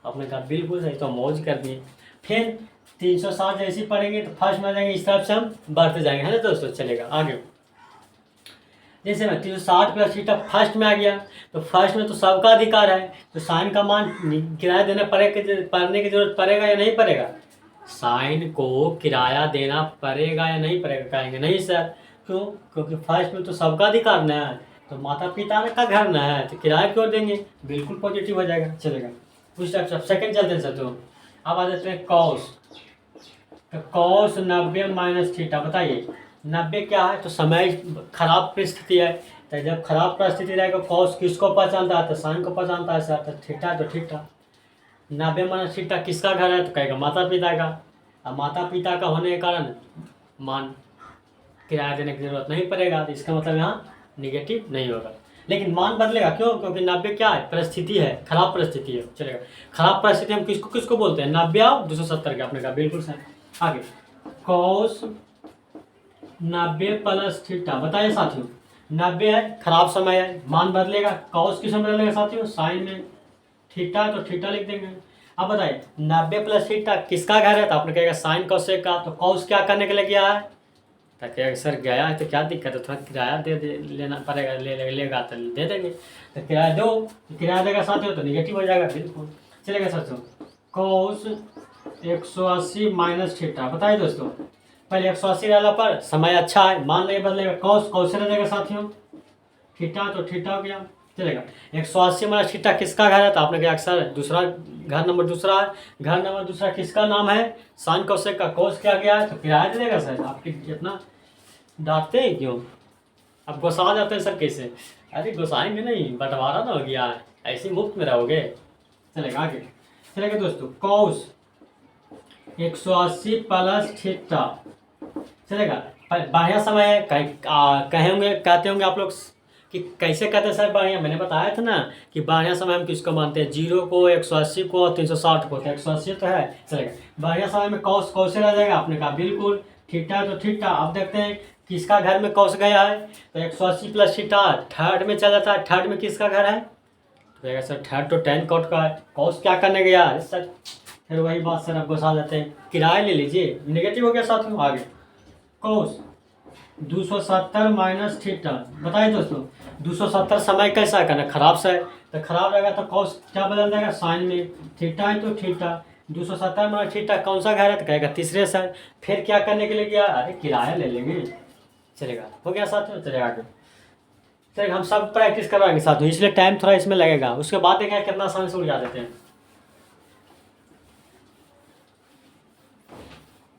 Speaker 1: आपने कहा बिल्कुल सही, तो मौज कर दिए। फिर 360 जैसे ही पढ़ेंगे तो फर्स्ट में आ जाएंगे, इस तरफ से हम बढ़ते जाएंगे, है ना दोस्तों। चलेगा आगे। जैसे मैं 360 प्लस थीटा फर्स्ट में आ गया, तो फर्स्ट में तो सबका अधिकार है, तो साइन का मान किराया देना पड़ने की जरूरत पड़ेगा या नहीं पड़ेगा? साइन को किराया देना पड़ेगा या नहीं पड़ेगा? कहेंगे नहीं सर। क्यों? क्योंकि फर्स्ट में तो सबका अधिकार ना है, तो माता पिता का घर ना है, तो किराया क्यों देंगे? बिल्कुल पॉजिटिव हो जाएगा। चलेगा कुछ टाइप से। सेकेंड चलते हैं सर। तो अब आ जाते हैं कॉस। तो कॉस 90 माइनस थीटा। बताइए 90 क्या है? तो समय खराब परिस्थिति है, तो जब खराब परिस्थिति रहेगा कॉस किसको पहचानता है? तो साइन को पहचानता है सर। तो थीटा तो थीटा 90 माइनस थीटा किसका घर है? तो कहेगा माता पिता का। अब माता पिता का होने के कारण मान किराया देने की जरूरत नहीं पड़ेगा, तो इसका मतलब यहाँ निगेटिव नहीं होगा। लेकिन मान बदलेगा, क्यों? क्योंकि 90 क्या है? परिस्थिति है, खराब परिस्थिति है। चलेगा। खराब परिस्थिति हम किसको किसको बोलते हैं? 90 और 270 के। आपने कहा बिल्कुल सही। आगे कॉस 90 प्लस थीटा। बताइए साथियों 90 है, खराब समय है, मान बदलेगा, कॉस किस में बदलेगा साथियों? साइन में। थीटा तो थीटा लिख देंगे। अब बताइए 90 प्लस थीटा किसका घर है? तो आपने कहेगा साइन कॉसेक का। तो कॉस क्या करने के लिए गया है? तो कहेगा सर गया है तो क्या दिक्कत है, थोड़ा किराया दे लेना पड़ेगा। लेगा तो दे देंगे। तो किराया दो, किराया देगा साथियों तो निगेटिव हो जाएगा। बिल्कुल चलेगा साथियों। Cos 180 minus theta. बताइए दोस्तों पहले 180 डाला पर समय अच्छा है, मान नहीं बदलेगा, कॉस कॉस से रहेगा साथियों। थीटा तो थीटा हो गया। चलेगा 180 माइनस थीटा किसका घर है? तो आपने कहा अक्सर दूसरा घर नंबर दूसरा है। घर नंबर दूसरा किसका नाम है? साइन कॉसेक का। कॉस क्या गया है? तो किराया दे देगा सर। आपके इतना डांटते हैं क्यों? अब गुस्सा जाते हैं सर कैसे? अरे गुस्साएंगे नहीं, बंटवारा ना हो गया, ऐसे मुफ्त में रहोगे। चलेगा आगे। चलेगा दोस्तों कॉस 180 प्लस थीटा। चलेगा। बढ़िया समय है। कहते होंगे आप लोग कि कैसे कहते हैं सर बढ़िया? मैंने बताया था ना कि बढ़िया समय हम किसको मानते हैं? 0 को, 180 को और 360 को। तो 180 तो है। चलेगा। बढ़िया समय में कॉस कौसे रह जाएगा? आपने कहा बिल्कुल थीटा तो थीटा। अब देखते हैं किसका घर में कॉस गया है। तो 180 प्लस थीटा थर्ड में चल जाता है। थर्ड में किसका घर है? तो कहेगा सर थर्ड तो tan कॉट का है। कॉस क्या करने गया? अरे सर फिर वही बात सर, आप घुसा जाते हैं। किराया ले लीजिए, निगेटिव हो गया साथियों। आगे कॉस 270 माइनस थीटा। बताइए दोस्तों 270 समय कैसा है? करना खराब से है, तो खराब रहेगा तो कॉस क्या बदल जाएगा? साइन में। थीटा है तो थीटा 270 माइनस थीटा कौन सा घर है? तो कहेगा तीसरे से। फिर क्या करने के लिए गया? अरे किराया ले लेंगे। चलेगा हो गया साथियों। चलेगा आगे। चलेगा हम सब प्रैक्टिस करवाएंगे साथियों, इसलिए टाइम थोड़ा इसमें लगेगा। उसके बाद देखें कितना आसानी से उलझा देते हैं।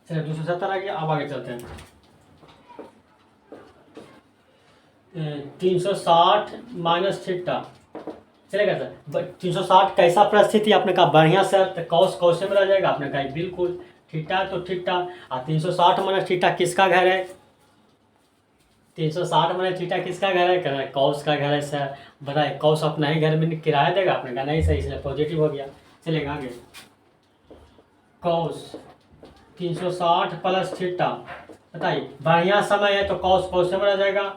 Speaker 1: चलिए 270 आ गया। अब आगे चलते हैं। 360 माइनस थीटा। चलेगा सर 360 कैसा परिस्थिति? आपने कहा बढ़िया सर। तो कॉस कौसे में रह जाएगा? आपने कहा बिल्कुल थीटा तो थीटा। और 360 माइनस थीटा किसका घर है? 360 माइनस थीटा किसका घर है? कह रहा है कॉस का घर है सर। बताइए कॉस अपना ही घर में किराया देगा? आपने कहा नहीं सर, इसलिए पॉजिटिव हो गया। चलेगा आगे। Cos 360 plus theta. बताइए बढ़िया समय है तो कॉस कौसे में रह जाएगा?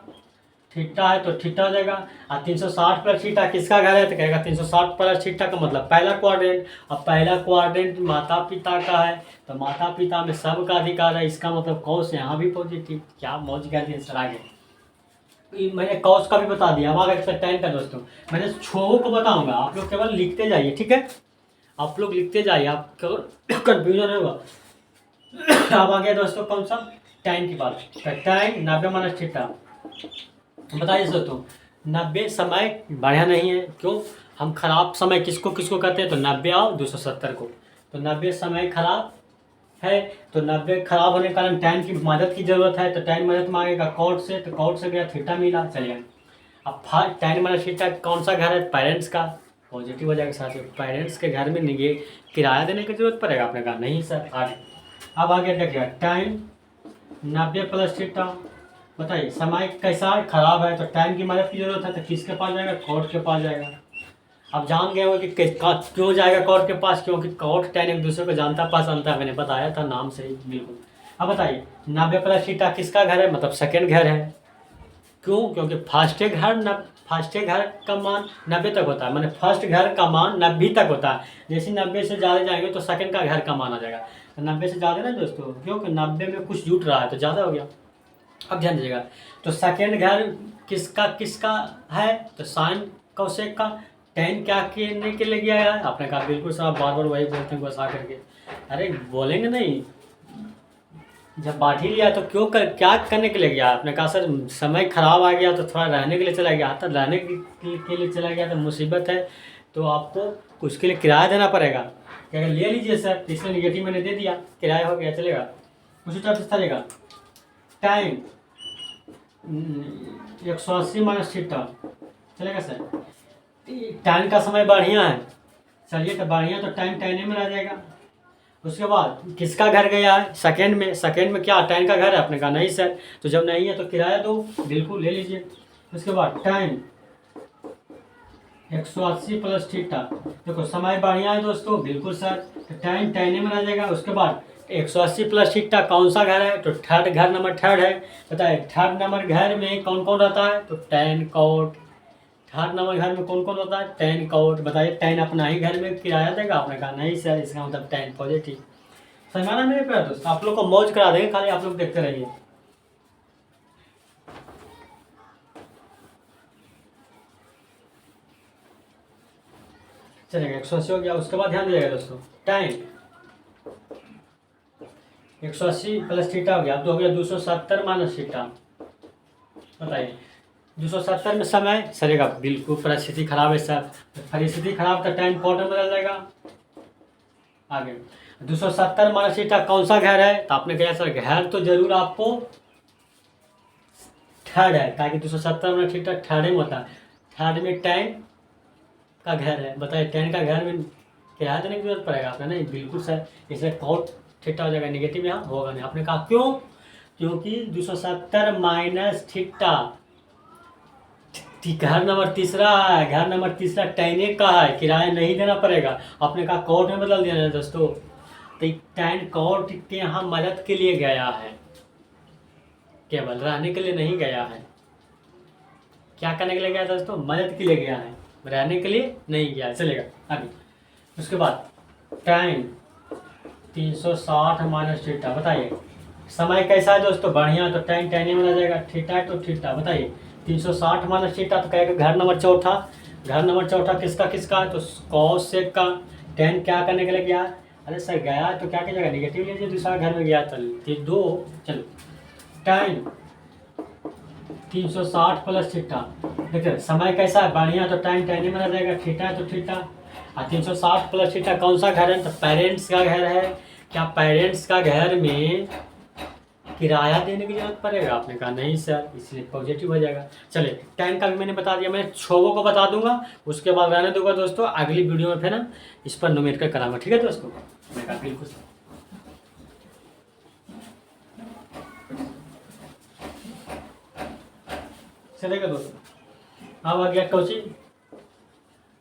Speaker 1: थीटा है तो थीटा हो जाएगा। और 360 प्लस थीटा किसका घर है? तो कहेगा 360 प्लस थीटा का मतलब पहला क्वाड्रेंट। और पहला क्वाड्रेंट माता पिता का है, तो माता पिता में सबका अधिकार है। इसका मतलब कॉस यहाँ भी पॉजिटिव। क्या मौज कर दी सर। आगे मैंने कॉस का भी बता दिया। अब आगे tan का दोस्तों मैंने छो को बताऊंगा, आप लोग केवल लिखते जाइए, ठीक है? आप लोग लिखते जाइए, आप केवल कन्फ्यूजन होगा। अब आ गया दोस्तों कौन सा? tan की बात। tan 90 minus theta. बताइए दोस्तों 90 समय बढ़िया नहीं है। क्यों? हम खराब समय किसको किसको कहते हैं? तो 90 और 270 को। तो 90 समय खराब है, तो 90 खराब होने के कारण tan की मदद की जरूरत है। तो tan मदद मांगेगा कॉट से, तो कॉट से गया थीटा मिला। चलिए अब tan माइनस थीटा कौन सा घर है? पेरेंट्स का। पॉजिटिव हो जाएगा साथियों। पेरेंट्स के घर में किराया देने की जरूरत पड़ेगा? आपने कहा नहीं सर। आगे अब आगे देखिए tan 90 प्लस थीटा। बताइए समय कैसा है? खराब है, तो tan की मदद की जरूरत है, तो किसके पास जाएगा? कॉट के पास जाएगा। आप जान गए हो कि क्यों जाएगा कोर्ट के पास, क्योंकि कोर्ट टेन एक दूसरे को जानता पहचानता है, मैंने बताया था नाम से ही बिल्कुल। अब बताइए 90 प्लस थीटा किसका घर है, मतलब सेकेंड घर है। क्यों, क्योंकि फर्स्ट घर का मान 90 तक होता है, मैंने फर्स्ट घर का मान 90 तक होता है। जैसे 90 से ज़्यादा जाएंगे तो सेकंड का घर का मान आ जाएगा। तो 90 से ज़्यादा ना दोस्तों, क्योंकि 90 में कुछ जुट रहा है तो ज़्यादा हो गया। अब ध्यान दीजिएगा, तो सेकंड घर किसका किसका है, तो साइन कौशेक का। टेन क्या करने के लिए गया है, आपने कहा बिल्कुल सर, बार बार वही बोलते हैं बस आकर के। अरे बोलेंगे नहीं, जब बांट ही लिया तो क्या करने के लिए गया। आपने कहा सर समय खराब आ गया तो थोड़ा रहने के लिए चला गया, तो रहने के लिए चला गया तो मुसीबत है, तो आपको उसके लिए किराया देना पड़ेगा। क्या ले लीजिए सर, इसमें निगेटिव मैंने दे दिया, किराया हो गया, चलेगा। उसी तरह से चलेगा। टाइम 180 माइनस थीटा, चलेगा सर। टाइम का समय बढ़िया है, चलिए तो बढ़िया, तो टाइम टाइम में आ जाएगा। उसके बाद किसका घर गया है, सेकंड में क्या टाइम का घर है, आपने कहा नहीं सर, तो जब नहीं है तो किराया दो, बिल्कुल ले लीजिए। उसके बाद टाइम 180 प्लस थीटा, देखो समय बढ़िया है दोस्तों, बिल्कुल सर, तो टाइम टाइम में आ जाएगा। उसके बाद 180 प्लस थीटा कौन सा घर है, तो थर्ड घर, नंबर थर्ड है। बताए थर्ड नंबर घर में कौन कौन रहता है, तो टेन कॉट। थर्ड नंबर घर में कौन कौन होता है, टेन कॉट। बताइए टेन अपना ही घर में किराया देगा, आपने कहा नहीं सर, इसका मतलब टेन पॉजिटिव। समझाना मेरे प्यारे दोस्त, आप लोग को मौज करा देंगे, खाली आप लोग देखते रहिए। चलेगा, 180 हो गया। उसके बाद ध्यान दीजिएगा दोस्तों, टाइम 180 प्लस थीटा हो गया, अब तो हो गया 270 माइनस थीटा। बताइए 270 में समय चलेगा, बिल्कुल परिस्थिति खराब है सर, परिस्थिति खराब तो टाइम कॉट में बदल जाएगा। आगे 270 माइनस थीटा कौन सा घर है, तो आपने कहा सर घर तो जरूर आपको थर्ड है, ताकि 270 में थीटा थर्ड में होता है, थर्ड में टेन का घर है। बताइए टेन का घर में किराया देने की जरूरत पड़ेगा आपने, नहीं बिल्कुल सर, इसलिए कॉट थीटा हो जाएगा, निगेटिव यहाँ होगा नहीं। आपने कहा क्यों, क्योंकि 270 माइनस थीटा घर नंबर तीसरा है, घर नंबर तीसरा टेन का है, किराया नहीं देना पड़ेगा। आपने कहा कोर्ट में बदल देना है दोस्तों, तो टेन कोर्ट के यहाँ मदद के लिए गया है, केवल रहने के लिए नहीं गया है। क्या करने के लिए गया दोस्तों, मदद के लिए गया है, रहने के लिए नहीं गया। चलेगा आगे। उसके बाद टाइम 360 माइनस थीटा। बताइए समय कैसा है दोस्तों, बढ़िया, तो टाइम टाइम में आ जाएगा, थीटा तो थीटा। बताइए 360 माइनस थीटा, तो कहेगा घर नंबर चौथा। घर नंबर चौथा किसका किसका है, तो कॉस सेक का। टेन क्या करने के लिए गया, अरे सर गया तो क्या कीजिएगा, निगेटिव लीजिए, दूसरा घर में गया, चलिए दो। चलो टाइम 360 प्लस थीटा, देखिए समय कैसा है, बढ़िया, तो टाइम टाइम में आ जाएगा, थीटा तो थीटा। और 360 प्लस थीटा कौन सा घर है, तो पेरेंट्स का घर है। क्या पेरेंट्स का घर में किराया देने की जरूरत पड़ेगा, आपने कहा नहीं सर, इसलिए पॉजिटिव हो जाएगा। चलिए टाइम का भी मैंने बता दिया, मैं छोगों को बता दूंगा, उसके बाद रहने दूंगा दोस्तों, अगली वीडियो में फिर ना इस पर न्यूमेरिकल कराऊंगा, ठीक है दोस्तों। मैं कहा बिल्कुल सर। चलेगा दोस्तों। अब आ गया कौशिक,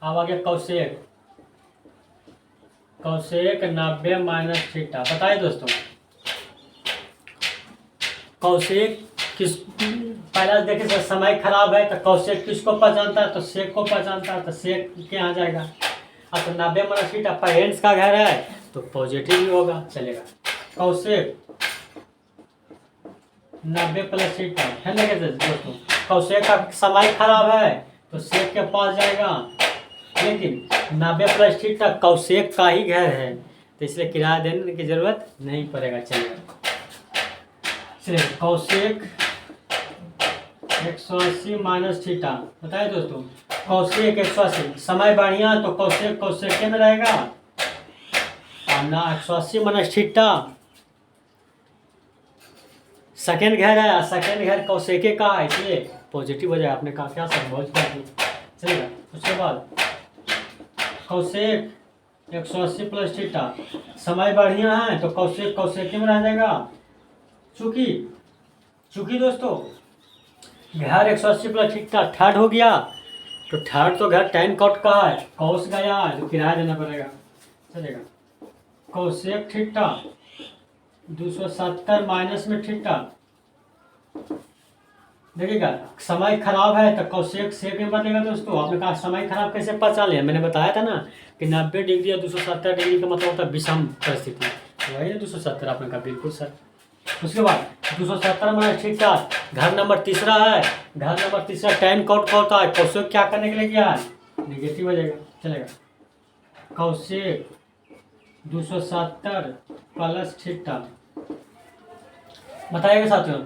Speaker 1: अब आ गया कौशिक। Kaushik 90 minus theta. बताइए दोस्तों कौशिक किस, पहला देखिए सर समय खराब है, तो कौशिक किसको पहचानता है, तो सेक को पहचानता है, तो सेक के यहाँ जाएगा। अब तो 90 माइनस थीटा पेरेंट्स का घर है, तो पॉजिटिव ही होगा, चलेगा। कौशिक 90 प्लस थीटा है ना दोस्तों, कौशिक का समय खराब है तो सेक के पास जाएगा, लेकिन 90 प्लस थीटा कौशिक का ही घर है, तो इसलिए किराया देने की जरूरत नहीं पड़ेगा। चलिए कौशिक 180 माइनस थीटा। बताइए दोस्तों कौशिक 180, समय बढ़िया तो कौशिक कौशिक में रहेगा, और ना 180 माइनस थीटा सेकेंड घर है, सेकेंड घर कौशिक का है, इसलिए पॉजिटिव हो जाएगा। आपने कहा क्या सब बहुत चलेगा। उसके बाद कौशिक 180 प्लस थीटा, समय बढ़िया है तो कौशिक कौशिक में रह जाएगा। चूंकि दोस्तों घर 180 प्लस थीटा थर्ड हो गया, तो थर्ड तो घर टेन कॉट का है, कॉस गया है तो किराया देना पड़ेगा, चलेगा। कोसेक थीटा 270 माइनस में थीटा, देखिएगा समय खराब है तो कोसेक सेक में बदलेगा दोस्तों। आपने कहा समय खराब कैसे पता लिया, मैंने बताया था ना कि 90 डिग्री या 270 डिग्री का मतलब होता है विषम परिस्थिति, वही ना 270, आपने कहा बिल्कुल सर। उसके बाद 270 माइनस थीटा, घर नंबर तीसरा है, घर नंबर तीसरा टेन कॉट का होता है, कोसेक क्या करने के लिए गया है, निगेटिव हो जाएगा, चलेगा। कोसेक 270 प्लस थीटा, बताइएगा साथियों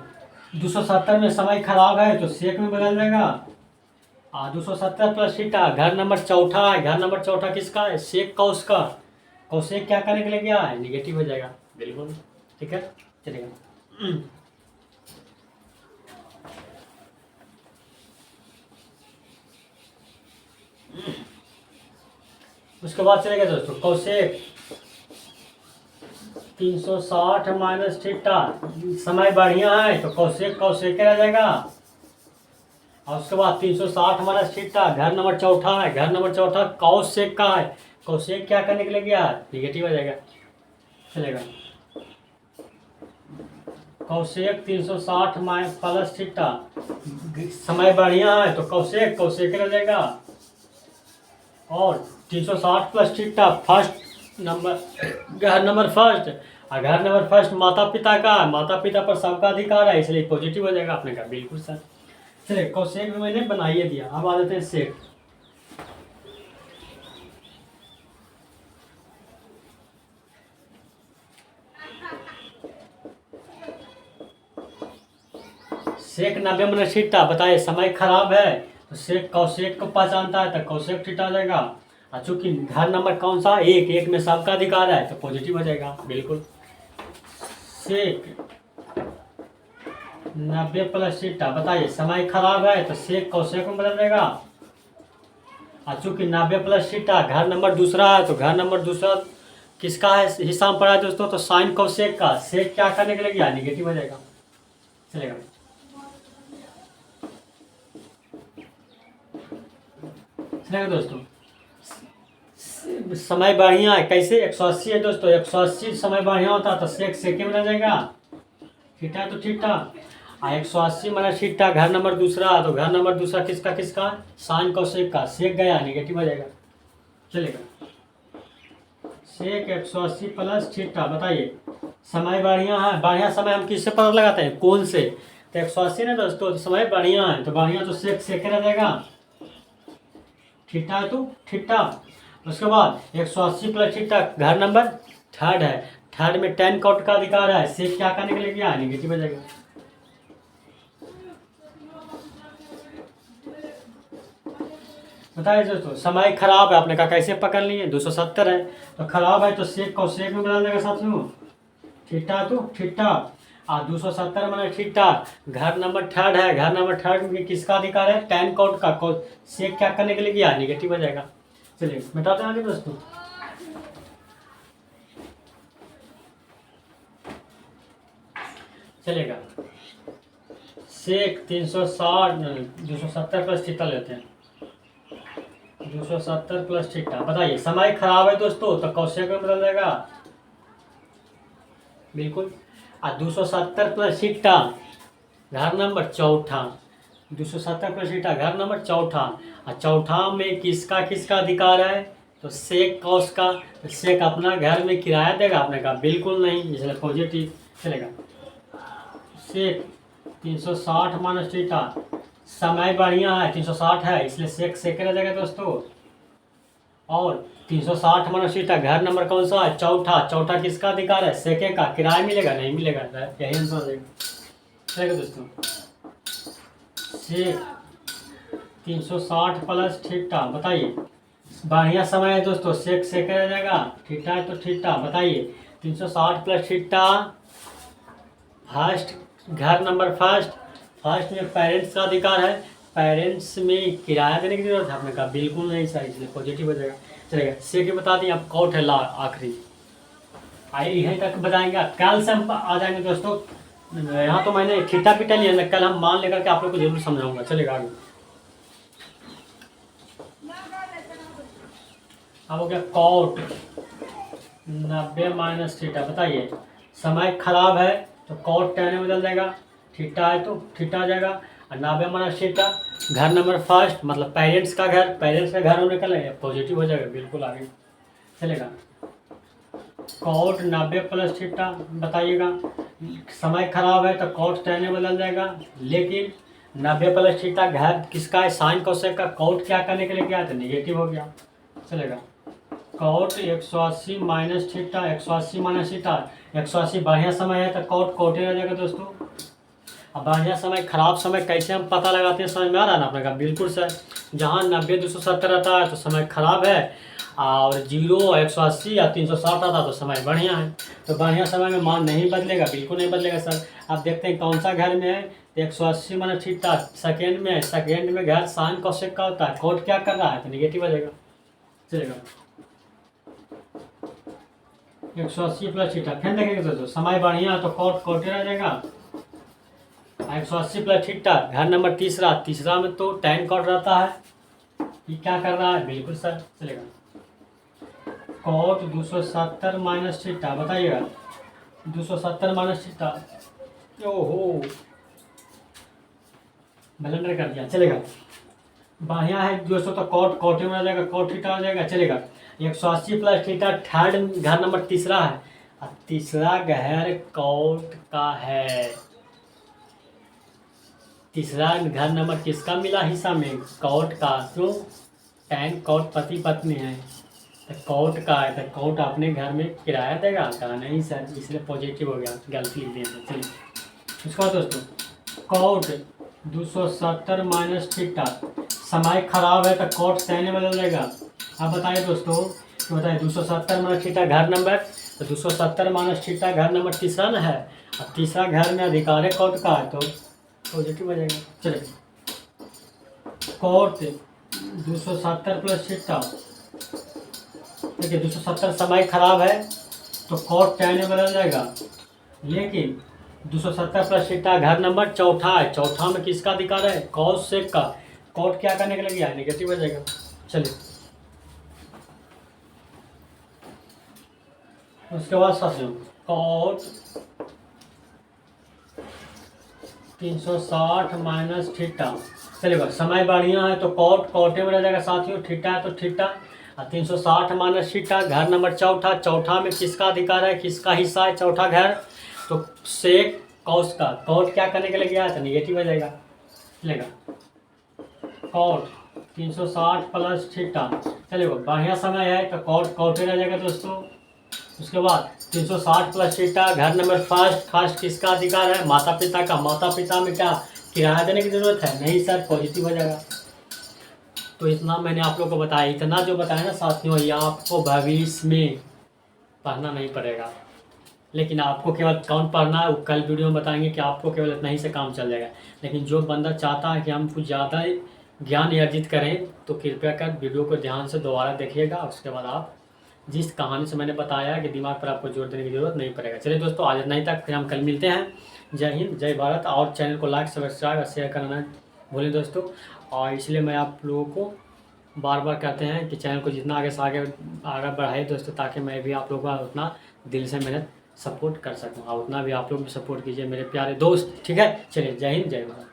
Speaker 1: 270 में समय खराब है तो सेक में बदल जाएगा। 270 प्लस थीटा, घर नंबर चौथा है, घर नंबर चौथा किसका है, सेक का, उसका कौशेक क्या करने के लिए गया है, निगेटिव हो जाएगा, बिल्कुल ठीक है, चलेगा। उसके बाद चलेगा दोस्तों कौशेक 360 माइनस थीटा, समय बढ़िया है तो कौशेक कौशेक रह जाएगा। और उसके बाद 360 माइनस थीटा, घर नंबर चौथा है, घर नंबर चौथा कौशेक का है, कौशेक क्या करने के लिए गया है, निगेटिव हो जाएगा, चलेगा। कौशेक 360 माइनस प्लस थीटा, समय बढ़िया है तो कौशेक कौशेक रह जाएगा। और 360 प्लस थीटा फर्स्ट नंबर, घर नंबर फर्स्ट, और घर नंबर फर्स्ट माता पिता का, माता पिता पर सबका अधिकार है इसलिए पॉजिटिव हो जाएगा, आपने कहा बिल्कुल सर। चलिए कौशेक भी मैंने बनाइए दिया, अब आ जाते हैं सेक। सेक 90 माइनस थीटा, बताइए समय खराब है तो सेक कौशेक को पहचानता है तो कौशेक थीटा हो जाएगा। और चूंकि घर नंबर कौन सा, एक, एक में सबका अधिकार है तो पॉजिटिव हो जाएगा, बिल्कुल। सेक 90 प्लस थीटा, बताइए समय खराब है तो सेक कौशेक में बदल जाएगा। और चूंकि 90 प्लस थीटा घर नंबर दूसरा है तो घर नंबर दूसरा किसका है, हिस्सा में पड़ा है दोस्तों, तो साइन कौशेक का, सेक क्या करने के लिए गया, निगेटिव हो जाएगा, चलेगा। चलेगा दोस्तों, समय बढ़िया है कैसे, 180 है दोस्तों, 180 समय बढ़िया होता है तो सेक सेके में रह जाएगा, थीटा तो थीटा। 180 माइनस थीटा, घर नंबर दूसरा तो घर नंबर दूसरा किसका किसका, साइन कौशेक का, सेक गया निगेटिव हो जाएगा, चलेगा। सेक 180 प्लस थीटा, बताइए समय बढ़िया है, बढ़िया समय हम किससे पता लगाते हैं, कौन से, तो 180 ना दोस्तों, तो समय बढ़िया है तो बढ़िया तो सेक सेके रह जाएगा, थीटा तो थीटा। उसके बाद 180 प्लस थीटा, घर नंबर थर्ड है, थर्ड में टेन कॉट का अधिकार है, सेक क्या करने के लिए गया, निगेटिव हो जाएगा। बताइए दोस्तों समय खराब है, आपने कहा कैसे पकड़ लिए, 270 है तो खराब है तो सेक कौशेक में बदल जाएगा साथियों, थीटा तो थीटा। 270 माइनस थीटा, घर नंबर थर्ड है, घर नंबर थर्ड में किसका अधिकार है, टेन कॉट का, सेक क्या करने के लिए गया, निगेटिव हो जाएगा। चलिए बताते हैं आगे दोस्तों। चलेगा सेक 360 270 प्लस थीटा लेते हैं, 270 प्लस थीटा, बताइए समय खराब है दोस्तों तो कौशेक में बदल जाएगा, बिल्कुल। 270 प्लस थीटा, घर नंबर चौथा, 270 प्लस थीटा घर नंबर चौथा, और चौथा में किसका किसका अधिकार है, तो सेक कौश का, तो सेक अपना घर में किराया देगा, आपने कहा बिल्कुल नहीं, इसलिए पॉजिटिव, चलेगा। सेक 360 माइनस थीटा, समय बढ़िया है 360 है इसलिए सेक सेक रह जाएगा दोस्तों। और 360 माइनस थीटा, घर नंबर कौन सा है, चौथा, चौथा किसका अधिकार है, सेके का, किराया मिलेगा नहीं मिलेगा, यही आंसर हो जाएगा, चलेगा दोस्तों। सेक 360 प्लस थीटा, बताइए बढ़िया समय है दोस्तों, सेक सेक रह जाएगा, थीटा है तो थीटा, बताइए 360 प्लस थीटा, फर्स्ट घर नंबर फर्स्ट, फर्स्ट में पेरेंट्स का अधिकार है, पेरेंट्स में किराया देने की जरूरत है, आपने कहा बिल्कुल नहीं सर, इसलिए पॉजिटिव हो जाएगा, चलेगा। सेक बता दें आप, कॉट है ला आखिरी, आइए यहीं तक बताएंगे, कल से हम आ जाएंगे दोस्तों, यहाँ तो मैंने थीटा पीटा लिया, कल हम मान लेकर के आप लोग को जरूर समझाऊंगा, चलेगा आगे। अब हो गया कॉट 90 माइनस थीटा। बताइए समय खराब है तो कॉट टेन में बदल जाएगा, थीटा है तो थीटा आ जाएगा, और 90 माइनस थीटा घर नंबर फर्स्ट मतलब पेरेंट्स का घर, पेरेंट्स का घर होने का नहीं पॉजिटिव हो जाएगा, बिल्कुल आगे चलेगा। कॉट 90 प्लस थीटा, बताइएगा समय खराब है तो कॉट टेन में बदल जाएगा, लेकिन 90 प्लस थीटा घर किसका है, साइन कोसेक का, कॉट क्या करने के लिए गया तो निगेटिव हो गया, चलेगा। Cot 180 minus theta, 180 minus theta, 180 बढ़िया समय है तो कॉट कोटे रह जाएगा दोस्तों। अब बढ़िया समय खराब समय कैसे हम पता लगाते हैं, समझ में आ रहा है ना अपने का, बिल्कुल सर। जहाँ 90 270 रहता है तो समय खराब है, और 0 180 या 360 आता तो समय बढ़िया है। तो बढ़िया समय में मान नहीं बदलेगा, बिल्कुल नहीं बदलेगा सर। आप देखते हैं कौन सा घर में है, 180 माइनस थीटा सेकेंड में है, सेकेंड में घर साइन कोसेक का होता है, कोट क्या कर रहा है तो निगेटिव आ जाएगा, चलेगा। 180 प्लस थीटा फिर देखेंगे दोस्तों, समय बढ़िया तो कॉट कोटे रह जाएगा। 180 प्लस थीटा घर नंबर तीसरा, तीसरा में तो tan कॉट रहता है, ये क्या कर रहा है, बिल्कुल सर चलेगा। कॉट 270 माइनस थीटा, बताइएगा 270 माइनस थीटा, ओहो ब्लेंडर कर दिया, चलेगा। बढ़िया है दोस्तों तो कॉट कोटे में आ जाएगा, कॉट थीटा आ जाएगा, चलेगा। 180 प्लस थीटा थर्ड घर नंबर तीसरा है, और तीसरा घर कॉट का है, तीसरा घर नंबर किसका मिला हिस्सा में, कॉट का, क्यों टैन कॉट पति पत्नी है तो कॉट का है, तो कॉट अपने घर में किराया देगा, कहा नहीं सर, इसलिए पॉजिटिव हो गया, गलती लिख दिया था। चलिए उसके बाद दोस्तों कॉट 270 माइनस थीटा, समय खराब है तो कॉट टेन में बदल जाएगा। अब बताइए दोस्तों, तो बताइए 270 माइनस थीटा घर नंबर, तो 270 माइनस थीटा घर नंबर तीसरा ना है, अब तीसरा घर में अधिकार है कॉट का है तो पॉजिटिव हो जाएगा, चलिए। कॉट 270 प्लस थीटा, देखिए 270 समय खराब है तो कॉट टेन में बदल जाएगा, लेकिन 270 प्लस थीटा घर नंबर चौथा है, चौथा में किसका अधिकार है, कॉस सेक का, कॉट क्या करने के लिए गया है, नेगेटिव हो जाएगा। चलिए उसके बाद साथियों कॉट 360 माइनस थीटा, चलेगा समय बढ़िया है तो कॉट कोटे में रह जाएगा साथियों, थीटा है तो थीटा, और 360 माइनस थीटा घर नंबर चौथा, चौथा में किसका अधिकार है, किसका हिस्सा है चौथा घर, तो सेक कॉस का, कॉट क्या करने के लिए गया है तो निगेटिव हो जाएगा, चलेगा। कॉट 360 प्लस थीटा, चलेगा बढ़िया समय है तो कॉट कोटे रह जाएगा दोस्तों। उसके बाद 360 प्लस थीटा घर नंबर फर्स्ट, फर्स्ट किसका अधिकार है, माता पिता का, माता पिता में क्या किराया देने की जरूरत है, नहीं सर पॉजिटिव हो जाएगा। तो इतना मैंने आप लोग को बताया, इतना जो बताया ना साथियों, ये आपको भविष्य में पढ़ना नहीं पड़ेगा, लेकिन आपको केवल कौन पढ़ना है वो कल वीडियो में बताएंगे कि आपको केवल इतना ही से काम चल जाएगा। लेकिन जो बंदा चाहता है कि हम कुछ ज़्यादा ज्ञान अर्जित करें तो कृपया कर वीडियो को ध्यान से दोबारा देखिएगा, उसके बाद आप जिस कहानी से मैंने बताया कि दिमाग पर आपको जोर देने की जरूरत नहीं पड़ेगा। चलिए दोस्तों आज इतना ही तक, फिर हम कल मिलते हैं। जय हिंद जय भारत, और चैनल को लाइक सब्सक्राइब और शेयर करना भूलें दोस्तों। और इसलिए मैं आप लोगों को बार बार कहते हैं कि चैनल को जितना आगे से आगे बढ़ाए दोस्तों, ताकि मैं भी आप लोगों का उतना दिल से मेहनत सपोर्ट कर सकूँ, और उतना भी आप लोग भी सपोर्ट कीजिए मेरे प्यारे दोस्त, ठीक है। चलिए जय हिंद जय भारत।